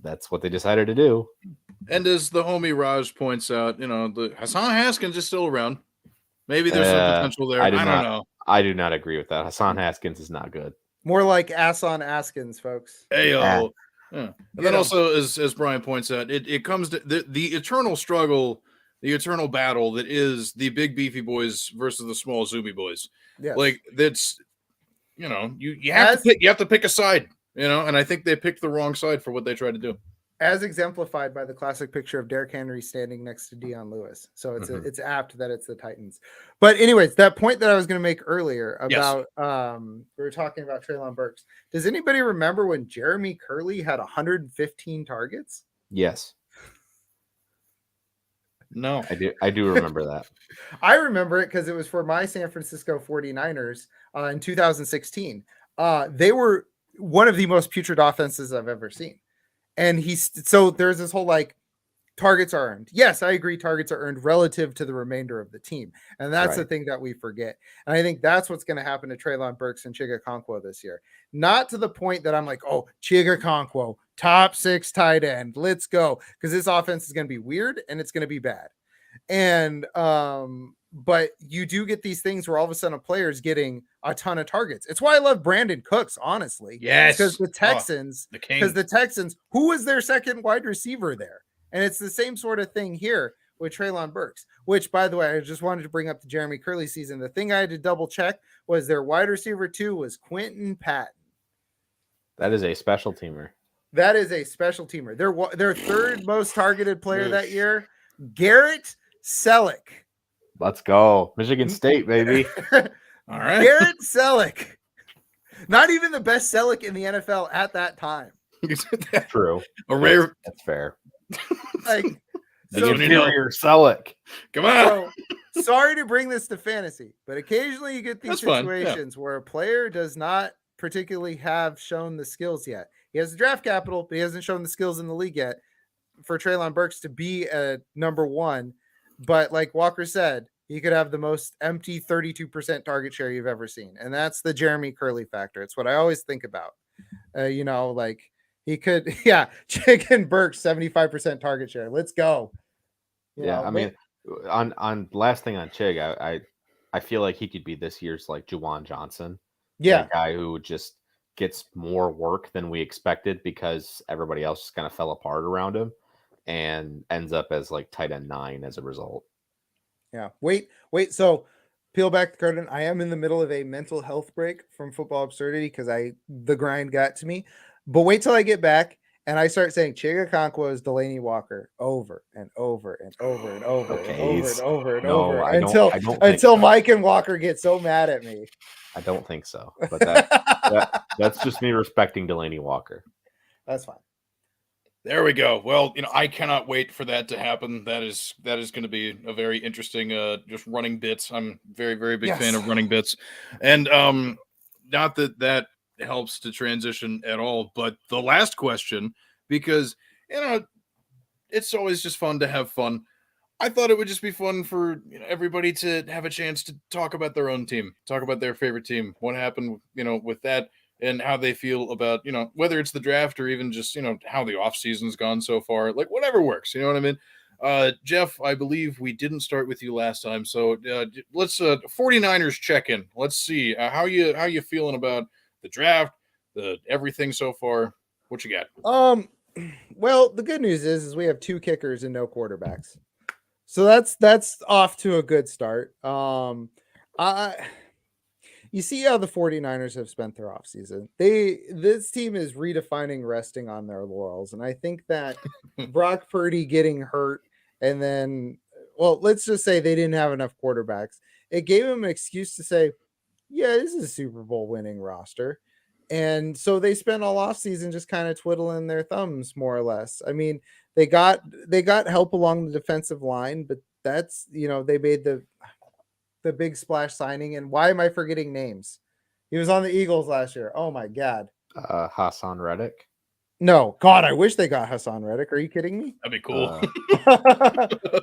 that's what they decided to do. And as the homie Raj points out, the Hassan Haskins is still around. Maybe there's some potential there. I don't know. I do not agree with that. Hassan Haskins is not good. More like ass on Askins, folks. Hey, yeah. And then also, as Brian points out, it comes to the eternal struggle, the eternal battle that is the big beefy boys versus the small zoomy boys. Yes. Like that's, you have to pick a side, and I think they picked the wrong side for what they tried to do. As exemplified by the classic picture of Derrick Henry standing next to Deion Lewis. So it's apt that it's the Titans. But anyways, that point that I was going to make earlier about we were talking about Treylon Burks. Does anybody remember when Jeremy Curley had 115 targets? Yes. No. I do remember that. I remember it because it was for my San Francisco 49ers in 2016. They were one of the most putrid offenses I've ever seen. And so there's this whole like targets are earned. Yes, I agree. Targets are earned relative to the remainder of the team. And that's the Right. thing that we forget. And I think that's what's going to happen to Treylon Burks and Chigakonkwo this year. Not to the point that I'm like, oh, Chigakonkwo, top 6 tight end. Let's go. Because this offense is going to be weird and it's going to be bad. And but you do get these things where all of a sudden a player is getting a ton of targets. It's why I love Brandon Cooks, honestly. Yes. Because the Texans, who was their second wide receiver there? And it's the same sort of thing here with Treylon Burks, which, by the way, I just wanted to bring up the Jeremy Curley season. The thing I had to double check was their wide receiver 2 was Quentin Patton. That is a special teamer. That is a special teamer. Their third most targeted player that year, Garrett Selleck. Let's go. Michigan State, baby. All right. Garrett Selleck. Not even the best Selleck in the NFL at that time. True. A rare. That's fair. Like, The inferior Selleck. Come on. So, sorry to bring this to fantasy, but occasionally you get these That's fun, yeah. situations where a player does not particularly have shown the skills yet. He has the draft capital, but he hasn't shown the skills in the league yet for Treylon Burks to be a number 1. But like Walker said, he could have the most empty 32% target share you've ever seen. And that's the Jeremy Curley factor. It's what I always think about. Like he could, Chicken Burks, 75% target share. Let's go. I mean, on last thing on Chig, I feel like he could be this year's like Juwan Johnson. Yeah. A guy who just gets more work than we expected because everybody else just kind of fell apart around him and ends up as like tight end 9 as a result. Yeah. Wait. So peel back the curtain. I am in the middle of a mental health break from Football Absurdity because the grind got to me. But wait till I get back and I start saying Chigakonkwo is Delaney Walker over and over and over and over and over and over and over until Mike and Walker get so mad at me. I don't think so. But that's just me respecting Delaney Walker. That's fine. There we go. Well, I cannot wait for that to happen. That is going to be a very interesting just running bits. I'm very, very big fan of running bits. And not that helps to transition at all, but the last question, because it's always just fun to have fun. I thought it would just be fun for everybody to have a chance to talk about their own team, talk about their favorite team, what happened, with that, and how they feel about, whether it's the draft or even just, how the offseason's gone so far, like whatever works. You know what I mean? Jeff, I believe we didn't start with you last time. So let's 49ers check in. Let's see how you feeling about the draft, the everything so far. What you got? Well, the good news is we have 2 kickers and no quarterbacks. So that's off to a good start. You see how the 49ers have spent their offseason. This team is redefining resting on their laurels. And I think that Brock Purdy getting hurt and then, well, let's just say they didn't have enough quarterbacks. It gave them an excuse to say, yeah, this is a Super Bowl winning roster. And so they spent all offseason just kind of twiddling their thumbs, more or less. I mean, they got help along the defensive line, but that's, they made the big splash signing. And why am I forgetting names? He was on the Eagles last year. Oh my God. Hassan Reddick. No, God, I wish they got Hassan Reddick. Are you kidding me? That'd be cool.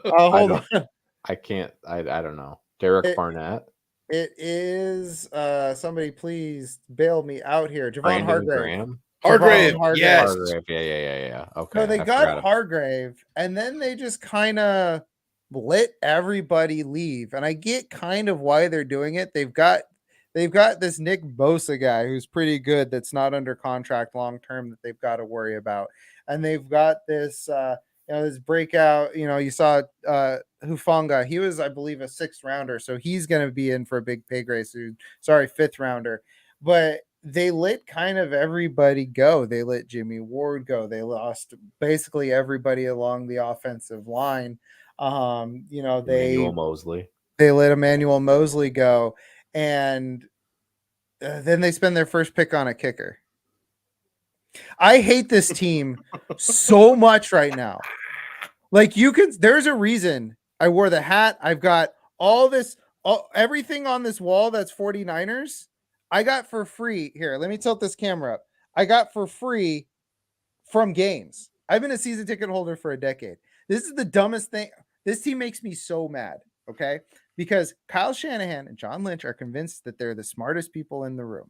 Hold on. I can't. I don't know. Derek Barnett. It is somebody please bail me out here. Javon Hargrave. Hargrave. Yes. Hargrave. Yeah. Okay. No, they got Hargrave, and then they just kind of let everybody leave. And I get kind of why they're doing it. They've got this Nick Bosa guy who's pretty good that's not under contract long term that they've got to worry about. And they've got this this breakout, you saw Hufanga. He was, I believe, a 6th rounder, so he's going to be in for a big pay raise. Sorry, 5th rounder. But they let kind of everybody go. They let Jimmy Ward go. They lost basically everybody along the offensive line. Emmanuel Mosley. They let Emmanuel Mosley go, and then they spend their first pick on a kicker. I hate this team so much right now. Like there's a reason I wore the hat. I've got everything on this wall that's 49ers. I got for free. Here, let me tilt this camera up. I got for free from games. I've been a season ticket holder for a decade. This is the dumbest thing. This team makes me so mad, okay? Because Kyle Shanahan and John Lynch are convinced that they're the smartest people in the room.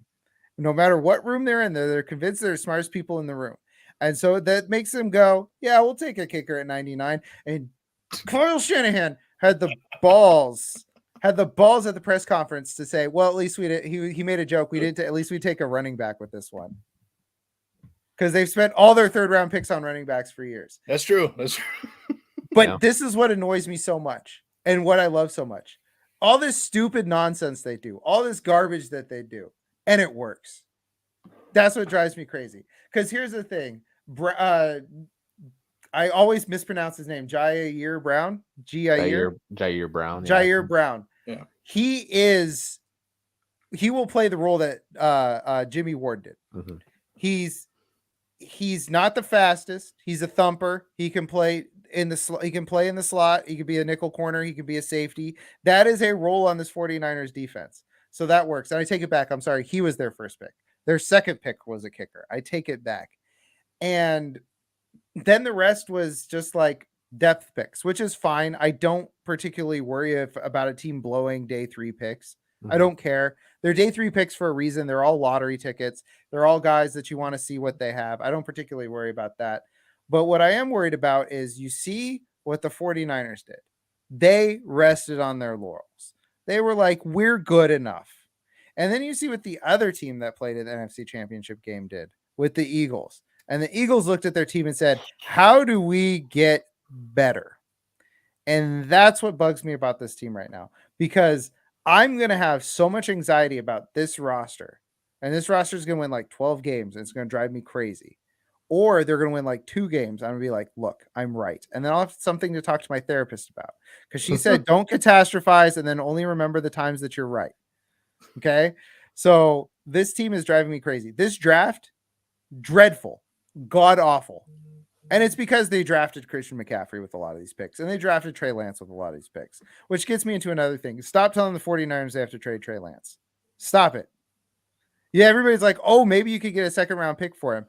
No matter what room they're in, they're convinced they're the smartest people in the room. And so that makes them go, yeah, we'll take a kicker at 99. And Kyle Shanahan had the balls at the press conference to say, well, at least he made a joke. At least we take a running back with this one. Because they've spent all their third round picks on running backs for years. That's true. That's true. But this is what annoys me so much and what I love so much. All this stupid nonsense they do, all this garbage that they do, and it works. That's what drives me crazy. Because here's the thing. I always mispronounce his name. Jair Brown. Jair Brown. Jair Brown. Yeah. He will play the role that Jimmy Ward did. Mm-hmm. He's not the fastest. He's a thumper. He can play in the slot. He can play in the slot. He could be a nickel corner. He could be a safety. That is a role on this 49ers defense. So that works. And I take it back. I'm sorry. He was their first pick. Their second pick was a kicker. I take it back. And then the rest was just like depth picks, which is fine. I don't particularly worry about a team blowing day 3 picks. I don't care. They're day 3 picks for a reason. They're all lottery tickets. They're all guys that you want to see what they have. I don't particularly worry about that. But what I am worried about is you see what the 49ers did. They rested on their laurels. They were like, we're good enough. And then you see what the other team that played at the NFC Championship game did with the Eagles. And the Eagles looked at their team and said, how do we get better? And that's what bugs me about this team right now, because I'm going to have so much anxiety about this roster. And this roster is going to win like 12 games. And it's going to drive me crazy. Or they're going to win like 2 games. I'm going to be like, look, I'm right. And then I'll have something to talk to my therapist about. Because she said, don't catastrophize and then only remember the times that you're right. Okay? So this team is driving me crazy. This draft, dreadful. God awful. And it's because they drafted Christian McCaffrey with a lot of these picks. And they drafted Trey Lance with a lot of these picks. Which gets me into another thing. Stop telling the 49ers they have to trade Trey Lance. Stop it. Yeah, everybody's like, oh, maybe you could get a second round pick for him.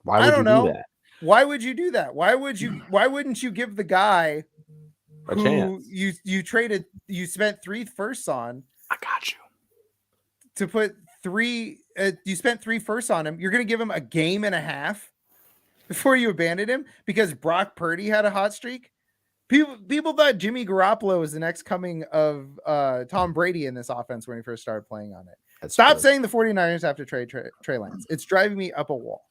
Why would you do that? Why would you do that? Why wouldn't you give the guy a who chance? You spent 3 firsts on? I got you. To put 3 you spent 3 firsts on him. You're going to give him a game and a half before you abandoned him because Brock Purdy had a hot streak. People thought Jimmy Garoppolo was the next coming of Tom Brady in this offense when he first started playing on it. Stop saying the 49ers have to trade Trey Lance. It's driving me up a wall.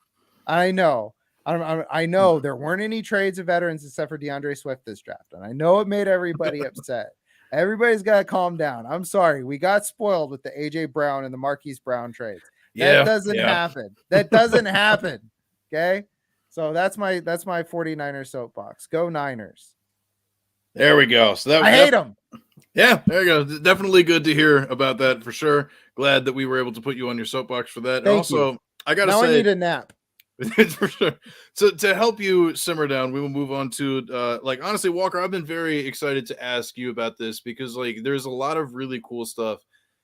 I know. I know there weren't any trades of veterans except for DeAndre Swift this draft. And I know it made everybody upset. Everybody's got to calm down. I'm sorry. We got spoiled with the AJ Brown and the Marquise Brown trades. That doesn't happen. That doesn't happen. Okay. So that's my 49ers soapbox. Go Niners. There we go. So I hate them. Yeah, there you go. Definitely good to hear about that for sure. Glad that we were able to put you on your soapbox for that. Thank and also, you. I got to say, I need a nap. For sure. So to help you simmer down, we will move on to honestly, Walker, I've been very excited to ask you about this because there's a lot of really cool stuff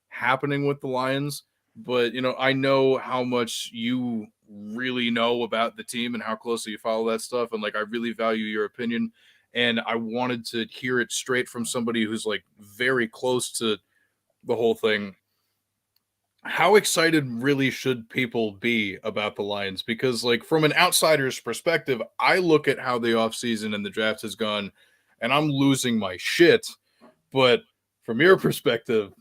happening with the Lions, but I know how much you really know about the team and how closely you follow that stuff, and I really value your opinion, and I wanted to hear it straight from somebody who's very close to the whole thing. How excited really should people be about the Lions? Because from an outsider's perspective, I look at how the offseason and the draft has gone and I'm losing my shit. But from your perspective,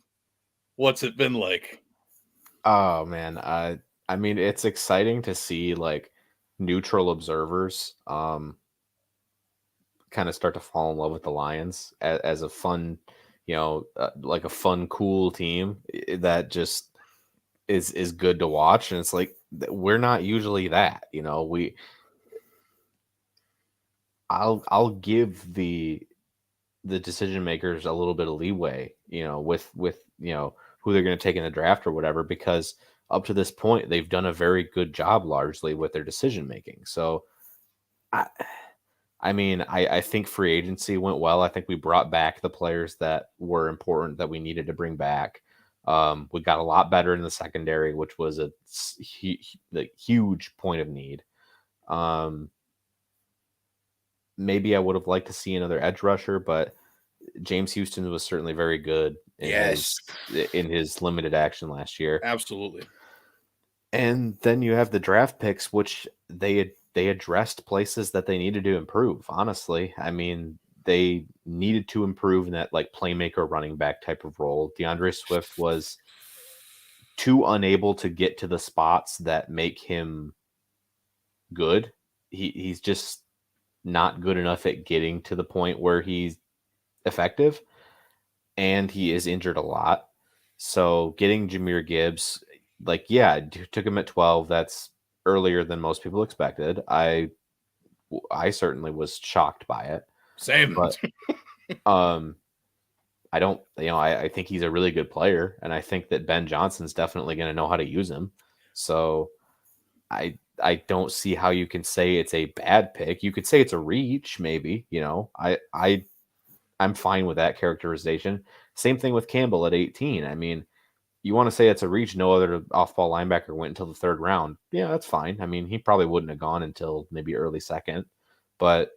what's it been like? Oh man. I mean, it's exciting to see neutral observers kind of start to fall in love with the Lions as a fun, a fun, cool team that just is good to watch. And it's we're not usually that, I'll give the decision makers a little bit of leeway, with who they're going to take in the draft or whatever, because up to this point, they've done a very good job largely with their decision making. So I mean, I think free agency went well. I think we brought back the players that were important that we needed to bring back. We got a lot better in the secondary, which was a huge point of need. maybe I would have liked to see another edge rusher, but James Houston was certainly very good in his limited action last year. Absolutely. And then you have the draft picks, which they addressed places that they needed to improve. Honestly, I mean, they needed to improve in that like playmaker running back type of role. DeAndre Swift was too unable to get to the spots that make him good. He's just not good enough at getting to the point where he's effective, and he is injured a lot. So getting Jahmyr Gibbs, like, yeah, it took him at 12. That's earlier than most people expected. I certainly was shocked by it. Same. But I don't, I think he's a really good player, and I think that Ben Johnson's definitely going to know how to use him. So I don't see how you can say it's a bad pick. You could say it's a reach, maybe. I'm fine with that characterization. Same thing with Campbell at 18. I mean, you want to say it's a reach, no other off-ball linebacker went until the third round. Yeah, that's fine. I mean, he probably wouldn't have gone until maybe early second, but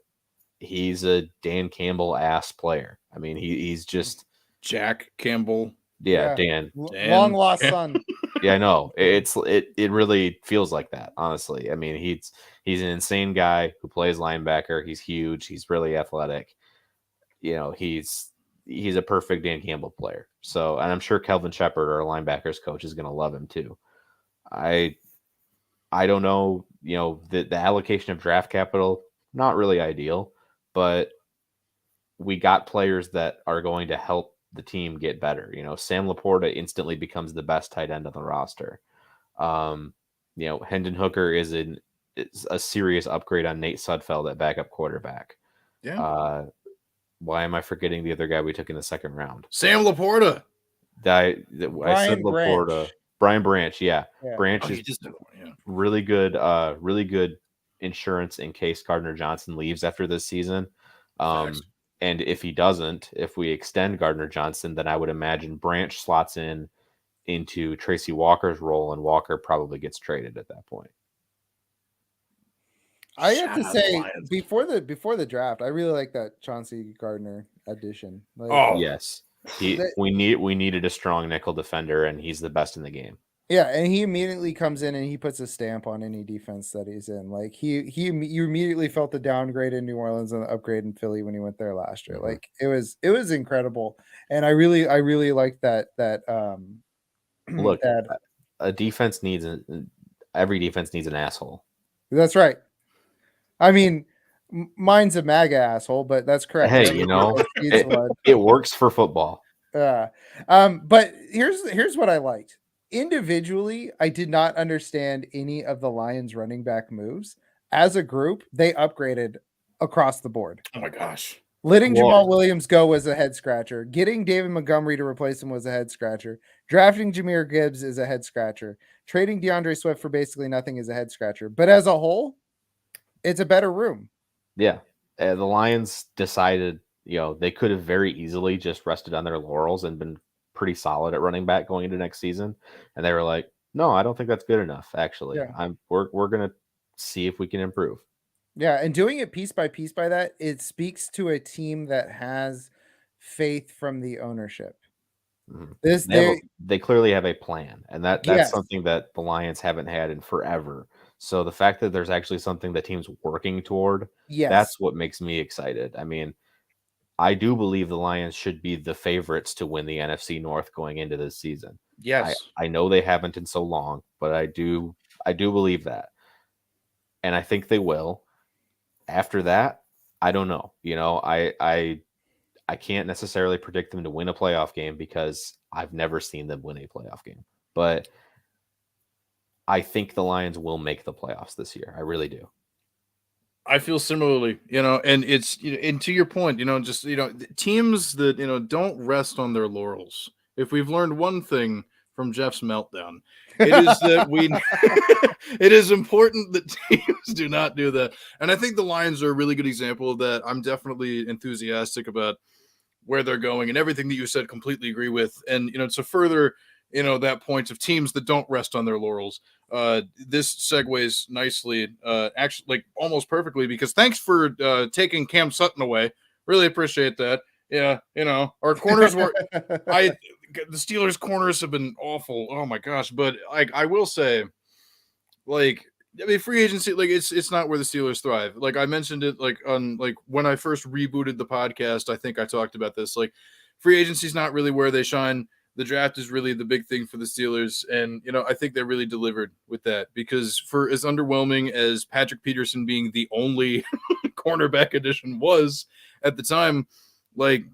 he's a Dan Campbell-ass player. I mean, he's just Jack Campbell. Yeah, Yeah. Dan. Long lost son. Yeah, I know. It really feels like that, honestly. I mean, he's an insane guy who plays linebacker. He's huge. He's really athletic. He's a perfect Dan Campbell player. So, and I'm sure Kelvin Shepard, our linebackers coach, is going to love him too. I don't know, the allocation of draft capital, not really ideal, but we got players that are going to help the team get better. Sam Laporta instantly becomes the best tight end on the roster. Hendon Hooker is a serious upgrade on Nate Sudfeld at backup quarterback. Yeah. Why am I forgetting the other guy we took in the second round? Sam Laporta. I said Laporta. Brian Branch, yeah. Branch is just really good insurance in case Gardner Johnson leaves after this season. And if he doesn't, if we extend Gardner Johnson, then I would imagine Branch slots into Tracy Walker's role, and Walker probably gets traded at that point. I have to say, before the draft, I really like that Chauncey Gardner addition. Yes, we needed a strong nickel defender, and he's the best in the game. Yeah, and he immediately comes in and he puts a stamp on any defense that he's in. Like you immediately felt the downgrade in New Orleans and the upgrade in Philly when he went there last year. Mm-hmm. Like it was incredible, and I really like that. Look, a defense needs every defense needs an asshole. That's right. I mean, mine's a MAGA asshole, but that's correct. Hey, it works for football. But here's what I liked. Individually, I did not understand any of the Lions running back moves. As a group, they upgraded across the board. Oh my gosh. Letting Jamal Williams go was a head scratcher. Getting David Montgomery to replace him was a head scratcher. Drafting Jahmyr Gibbs is a head scratcher. Trading DeAndre Swift for basically nothing is a head scratcher. But as a whole, it's a better room. Yeah. The Lions decided, they could have very easily just rested on their laurels and been pretty solid at running back going into next season. And they were like, no, I don't think that's good enough, actually. Yeah. We're going to see if we can improve. Yeah, and doing it piece by piece by that, it speaks to a team that has faith from the ownership. Mm-hmm. They clearly have a plan, and that's something that the Lions haven't had in forever. So the fact that there's actually something the team's working toward, that's what makes me excited. I mean, I do believe the Lions should be the favorites to win the NFC North going into this season. Yes. I know they haven't in so long, but I do believe that. And I think they will. After that, I don't know. I can't necessarily predict them to win a playoff game because I've never seen them win a playoff game. But I think the Lions will make the playoffs this year. I really do. I feel similarly, and it's, and to your point, just, teams that, don't rest on their laurels. If we've learned one thing from Jeff's meltdown, it is that it is important that teams do not do that. And I think the Lions are a really good example of that. I'm definitely enthusiastic about where they're going, and everything that you said completely agree with. And, to further, that point of teams that don't rest on their laurels. this segues nicely, actually, like almost perfectly, because thanks for taking Cam Sutton away. Really appreciate that. Yeah, our corners were the Steelers' corners have been awful. Oh my gosh, but I will say, like, I mean, free agency, like it's not where the Steelers thrive. Like I mentioned it, like on like when I first rebooted the podcast, I think I talked about this. Like, free agency is not really where they shine. The draft is really the big thing for the Steelers, and I think they really delivered with that, because for as underwhelming as Patrick Peterson being the only cornerback addition was at the time, like,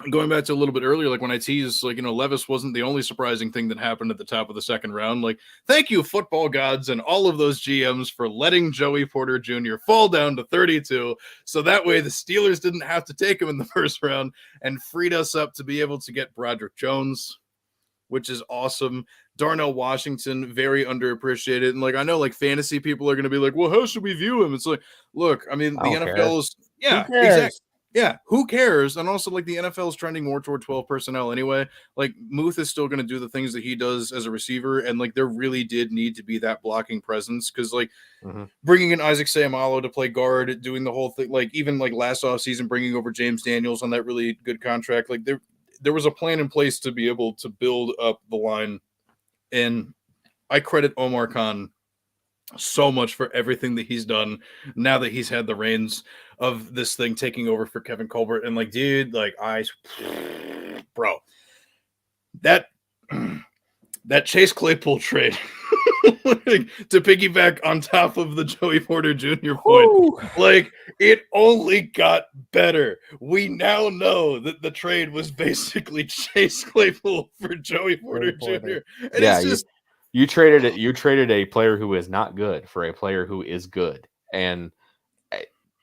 going back to a little bit earlier, like when I teased, like, Levis wasn't the only surprising thing that happened at the top of the second round. Like, thank you, football gods, and all of those GMs for letting Joey Porter Jr. fall down to 32. So that way the Steelers didn't have to take him in the first round and freed us up to be able to get Broderick Jones, which is awesome. Darnell Washington, very underappreciated. And like, I know like fantasy people are going to be like, well, how should we view him? It's like, look, I mean, the NFL is, yeah, exactly. Yeah, who cares? And also, like, the NFL is trending more toward 12 personnel anyway. Like, Muth is still going to do the things that he does as a receiver, and, like, there really did need to be that blocking presence, because, like, bringing in Isaac Seumalo to play guard, doing the whole thing, like, even, like, last offseason, bringing over James Daniels on that really good contract, like, there was a plan in place to be able to build up the line, and I credit Omar Khan so much for everything that he's done now that he's had the reins of this thing, taking over for Kevin Colbert. And like, dude, like bro, that Chase Claypool trade to piggyback on top of the Joey Porter Jr. point, like, it only got better. We now know that the trade was basically Chase Claypool for Joey Porter Jr. And yeah, it's just, you traded it. You traded a player who is not good for a player who is good, and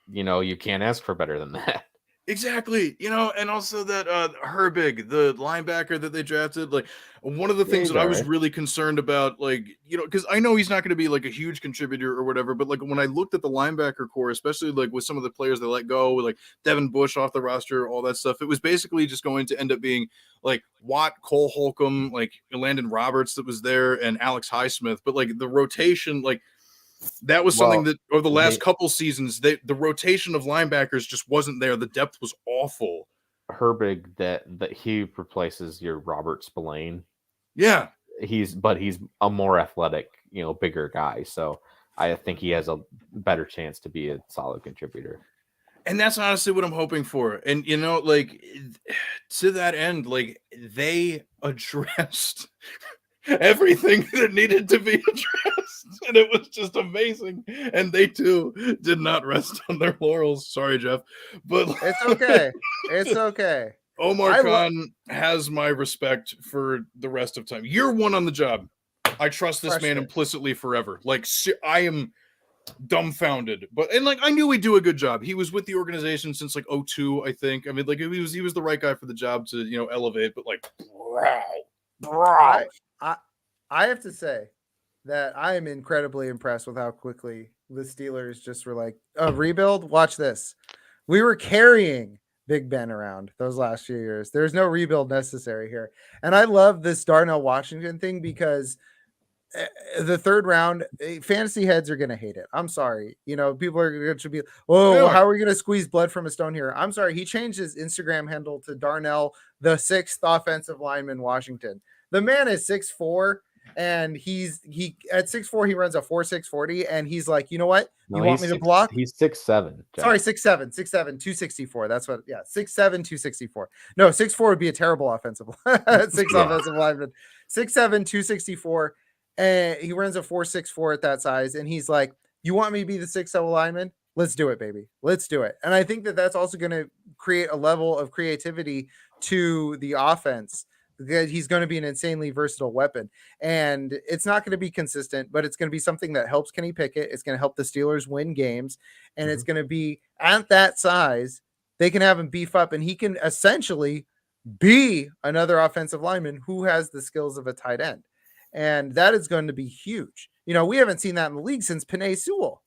you can't ask for better than that. Exactly. And also that Herbig, the linebacker that they drafted, like, one of the things that I was really concerned about, like, because I know he's not going to be like a huge contributor or whatever, but like when I looked at the linebacker core, especially like with some of the players they let go, like Devin Bush off the roster, all that stuff, it was basically just going to end up being like Watt, Cole Holcomb, like Landon Roberts that was there, and Alex Highsmith. But like the rotation, like, that was something that over the last couple seasons, the rotation of linebackers just wasn't there. The depth was awful. Herbig, that he replaces your Robert Spillane. Yeah. He's a more athletic, bigger guy. So I think he has a better chance to be a solid contributor. And that's honestly what I'm hoping for. And, like, to that end, like, they addressed everything that needed to be addressed, and it was just amazing. And they too did not rest on their laurels. Sorry, Jeff, but it's okay. It's okay. Omar Khan has my respect for the rest of time. Year one on the job, I trust this man implicitly forever. Like, I am dumbfounded, and like, I knew he'd do a good job. He was with the organization since like 2002, I think. I mean, like, he was the right guy for the job to elevate. But like, bro. I have to say that I am incredibly impressed with how quickly the Steelers just were like, oh, rebuild? Watch this. We were carrying Big Ben around those last few years. There's no rebuild necessary here. And I love this Darnell Washington thing, because the third round, fantasy heads are going to hate it. I'm sorry. People are going to be, how are we going to squeeze blood from a stone here? I'm sorry. He changed his Instagram handle to Darnell, the 6th offensive lineman, Washington. The man is 6'4", and he at 6'4", he runs a 4.6 40, and he's like, you know what? You want me to block? He's 6'7". Sorry, 6'7", 264. That's what, 6'7", 264. No, 6'4" would be a terrible offensive offensive lineman. 6'7", 264, and he runs a 4.64 at that size, and he's like, you want me to be the 6th lineman? Let's do it, baby. Let's do it. And I think that that's also going to create a level of creativity to the offense, because he's going to be an insanely versatile weapon. And it's not going to be consistent, but it's going to be something that helps Kenny Pickett. It's going to help the Steelers win games. And it's going to be at that size, they can have him beef up, and he can essentially be another offensive lineman who has the skills of a tight end. And that is going to be huge. We haven't seen that in the league since Penei Sewell.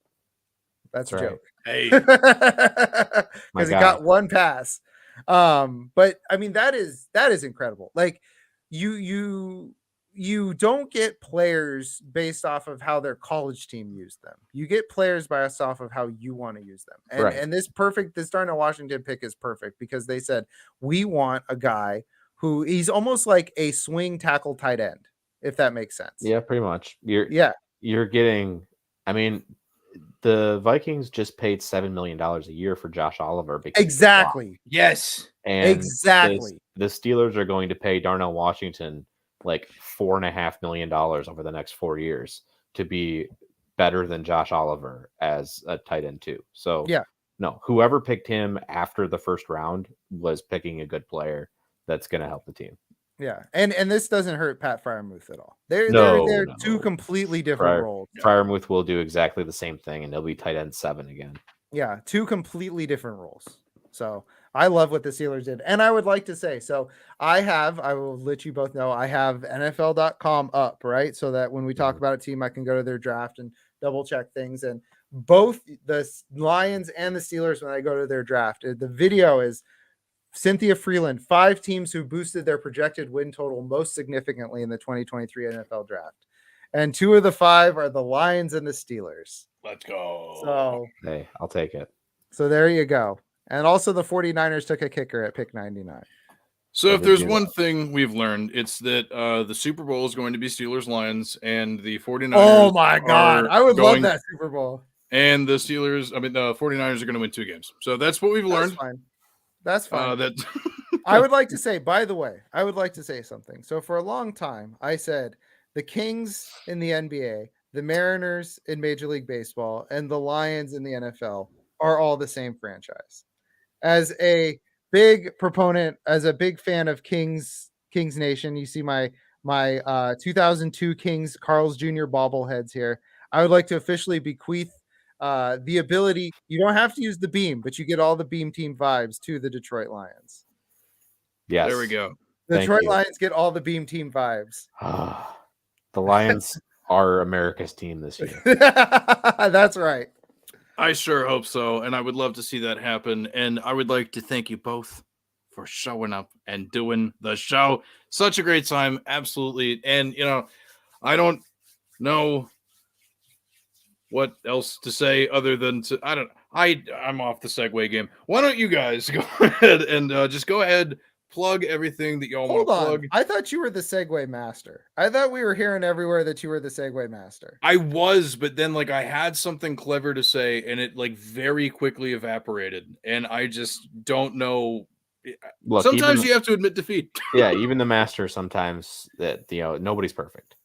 That's a joke. Hey, because he got one pass. But I mean, that is incredible. Like, you you don't get players based off of how their college team used them. You get players based off of how you want to use them. And Right. and this Darnell Washington pick is perfect because they said we want a guy who he's almost like a swing tackle tight end, if that makes sense. Yeah, pretty much. Yeah. You're getting. I mean, the Vikings just paid $7 million a year for Josh Oliver because Exactly. Yes. and Exactly. the Steelers are going to pay Darnell Washington like $4.5 million over the next 4 years to be better than Josh Oliver as a tight end too. So Yeah. no, whoever picked him after the first round was picking a good player that's going to help the team. Yeah. And this doesn't hurt Pat Fryermuth at all. They're No. two completely different roles. Fryermuth will do exactly the same thing, and he'll be tight end 7 again. Yeah, two completely different roles. So I love what the Steelers did. And I would like to say, so I will let you both know, I have NFL.com up, right? So that when we talk about a team, I can go to their draft and double check things. And both the Lions and the Steelers, when I go to their draft, the video is Cynthia Freeland, 5 teams who boosted their projected win total most significantly in the 2023 NFL draft. And 2 of the 5 are the Lions and the Steelers. Let's go. So hey, I'll take it. So there you go. And also the 49ers took a kicker at pick 99. So if there's one thing we've learned, it's that the Super Bowl is going to be Steelers-Lions, and the 49ers. Oh my God. I would love that Super Bowl. And the 49ers are going to win 2 games. So that's what we've learned. That's fine. I would like to say, by the way, something. So for a long time, I said the Kings in the NBA, the Mariners in Major League Baseball, and the Lions in the NFL are all the same franchise. As a big proponent, as a big fan of Kings Nation, you see my 2002 Kings Carl's Jr. bobbleheads here. I would like to officially bequeath the ability. You don't have to use the beam, but you get all the beam team vibes to the Detroit Lions. Yes. There we go. The Detroit Lions get all the beam team vibes. The Lions are America's team this year. That's right. I sure hope so, and I would love to see that happen. And I would like to thank you both for showing up and doing the show. Such a great time, absolutely. And I don't know what else to say other than I'm off the segue game. Why don't you guys go ahead and just go ahead, plug everything that y'all want to plug. I thought you were the segue master. I thought we were hearing everywhere that you were the segue master. I was, but then I had something clever to say and it very quickly evaporated. And I just don't know. Look, sometimes you have to admit defeat. Yeah, even the master sometimes that nobody's perfect.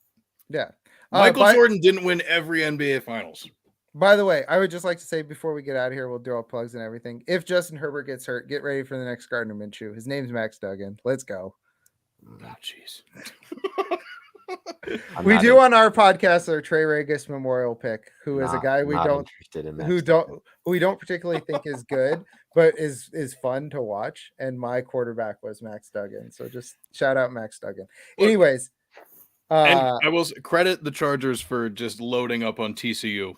Yeah. Michael Jordan didn't win every NBA Finals. By the way, I would just like to say before we get out of here, we'll do all plugs and everything. If Justin Herbert gets hurt, get ready for the next Gardner Minshew. His name's Max Duggan. Let's go. Oh, jeez. We do on our podcast our Trey Regis memorial pick, who is a guy we don't particularly think is good, but is fun to watch. And my quarterback was Max Duggan. So just shout out Max Duggan. Anyways. And I will credit the Chargers for just loading up on TCU.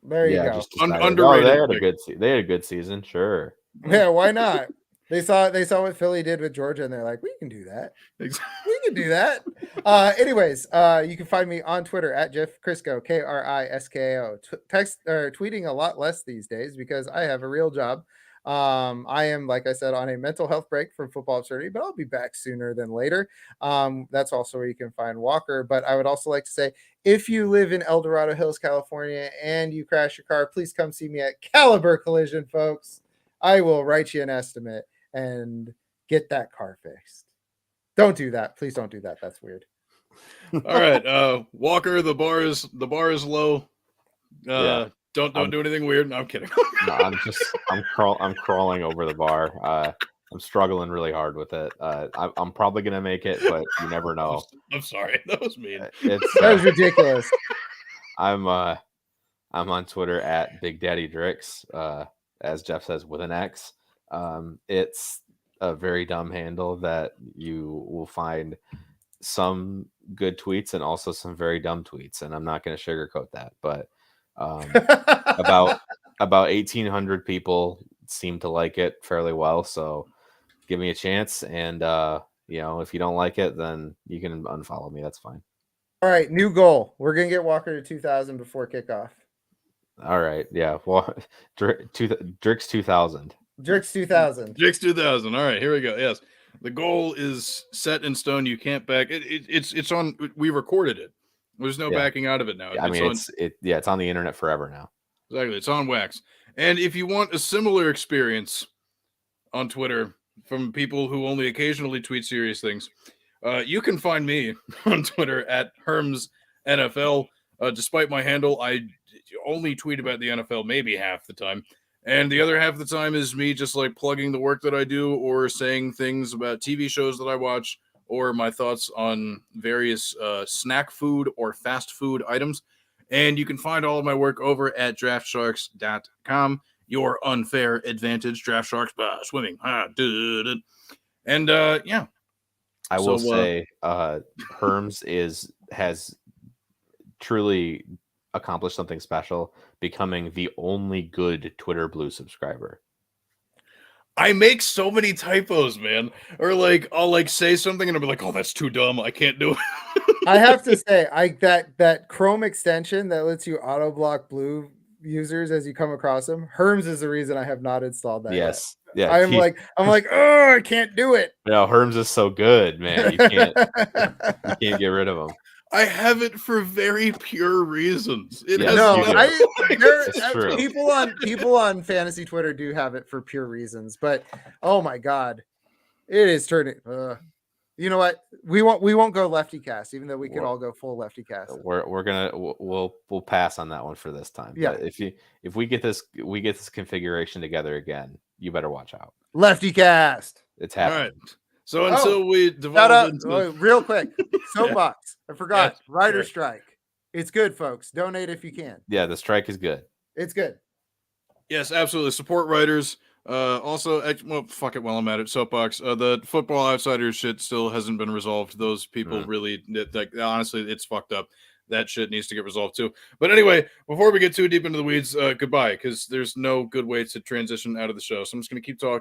There you go. Underrated. They had a good season, sure. Yeah, why not? They saw what Philly did with Georgia, and they're like, we can do that. We can do that. Anyways, you can find me on Twitter at Jeff Krisko, Krisko. Tweeting a lot less these days because I have a real job. I am, like I said, on a mental health break from Football Absurdity, but I'll be back sooner than later. That's also where you can find Walker. But I would also like to say, if you live in El Dorado Hills, California, and you crash your car, please come see me at Caliber Collision, folks. I will write you an estimate and get that car fixed. Don't do that. Please don't do that. That's weird. All right. Walker, the bar is low. Don't do anything weird. No, I'm kidding. I'm crawling over the bar. I'm struggling really hard with it. I'm probably gonna make it, but you never know. I'm sorry. That was mean. That was ridiculous. I'm on Twitter at Big Daddy Drix, as Jeff says, with an X. It's a very dumb handle that you will find some good tweets and also some very dumb tweets, and I'm not going to sugarcoat that, but about 1,800 people seem to like it fairly well, so give me a chance, and if you don't like it, then you can unfollow me. That's fine. All right, new goal. We're gonna get Walker to 2,000 before kickoff. All right, yeah. Well, Drix 2000. Drix 2000. Drix 2000. All right, here we go. Yes, the goal is set in stone. You can't back it. It's on. We recorded it. There's no backing out of it now. I mean, it's on the internet forever now. Exactly, it's on wax. And if you want a similar experience on Twitter from people who only occasionally tweet serious things, you can find me on Twitter at Herms NFL. Despite my handle, I only tweet about the NFL maybe half the time. And the other half of the time is me just like plugging the work that I do or saying things about TV shows that I watch or my thoughts on various snack food or fast food items. And you can find all of my work over at draftsharks.com. Your unfair advantage, Draft Sharks, swimming. And yeah. I will say Herms has truly accomplished something special, becoming the only good Twitter Blue subscriber. I make so many typos, man. Or like I'll like say something and I'll be like, "Oh, that's too dumb. I can't do it." I have to say, that Chrome extension that lets you auto block Blue users as you come across them. Herms is the reason I have not installed that. Yes, yet. yeah. I'm like, oh, I can't do it. No, Herms is so good, man. You can't get rid of them. I have it for very pure reasons. People on fantasy Twitter do have it for pure reasons, but oh my god, it is turning. You know what? We won't go lefty cast, even though we could all go full lefty cast. We'll pass on that one for this time. Yeah. But if we get this configuration together again, you better watch out. Lefty cast. It's happening. All right. So until we devolve into real quick, soapbox. I forgot. Yes, Writer strike. It's good, folks. Donate if you can. Yeah, the strike is good. It's good. Yes, absolutely. Support writers. Also, well, fuck it while I'm at it. Soapbox. The Football Outsiders shit still hasn't been resolved. Those people really, like, honestly, it's fucked up. That shit needs to get resolved too. But anyway, before we get too deep into the weeds, goodbye, because there's no good way to transition out of the show. So I'm just going to keep talking.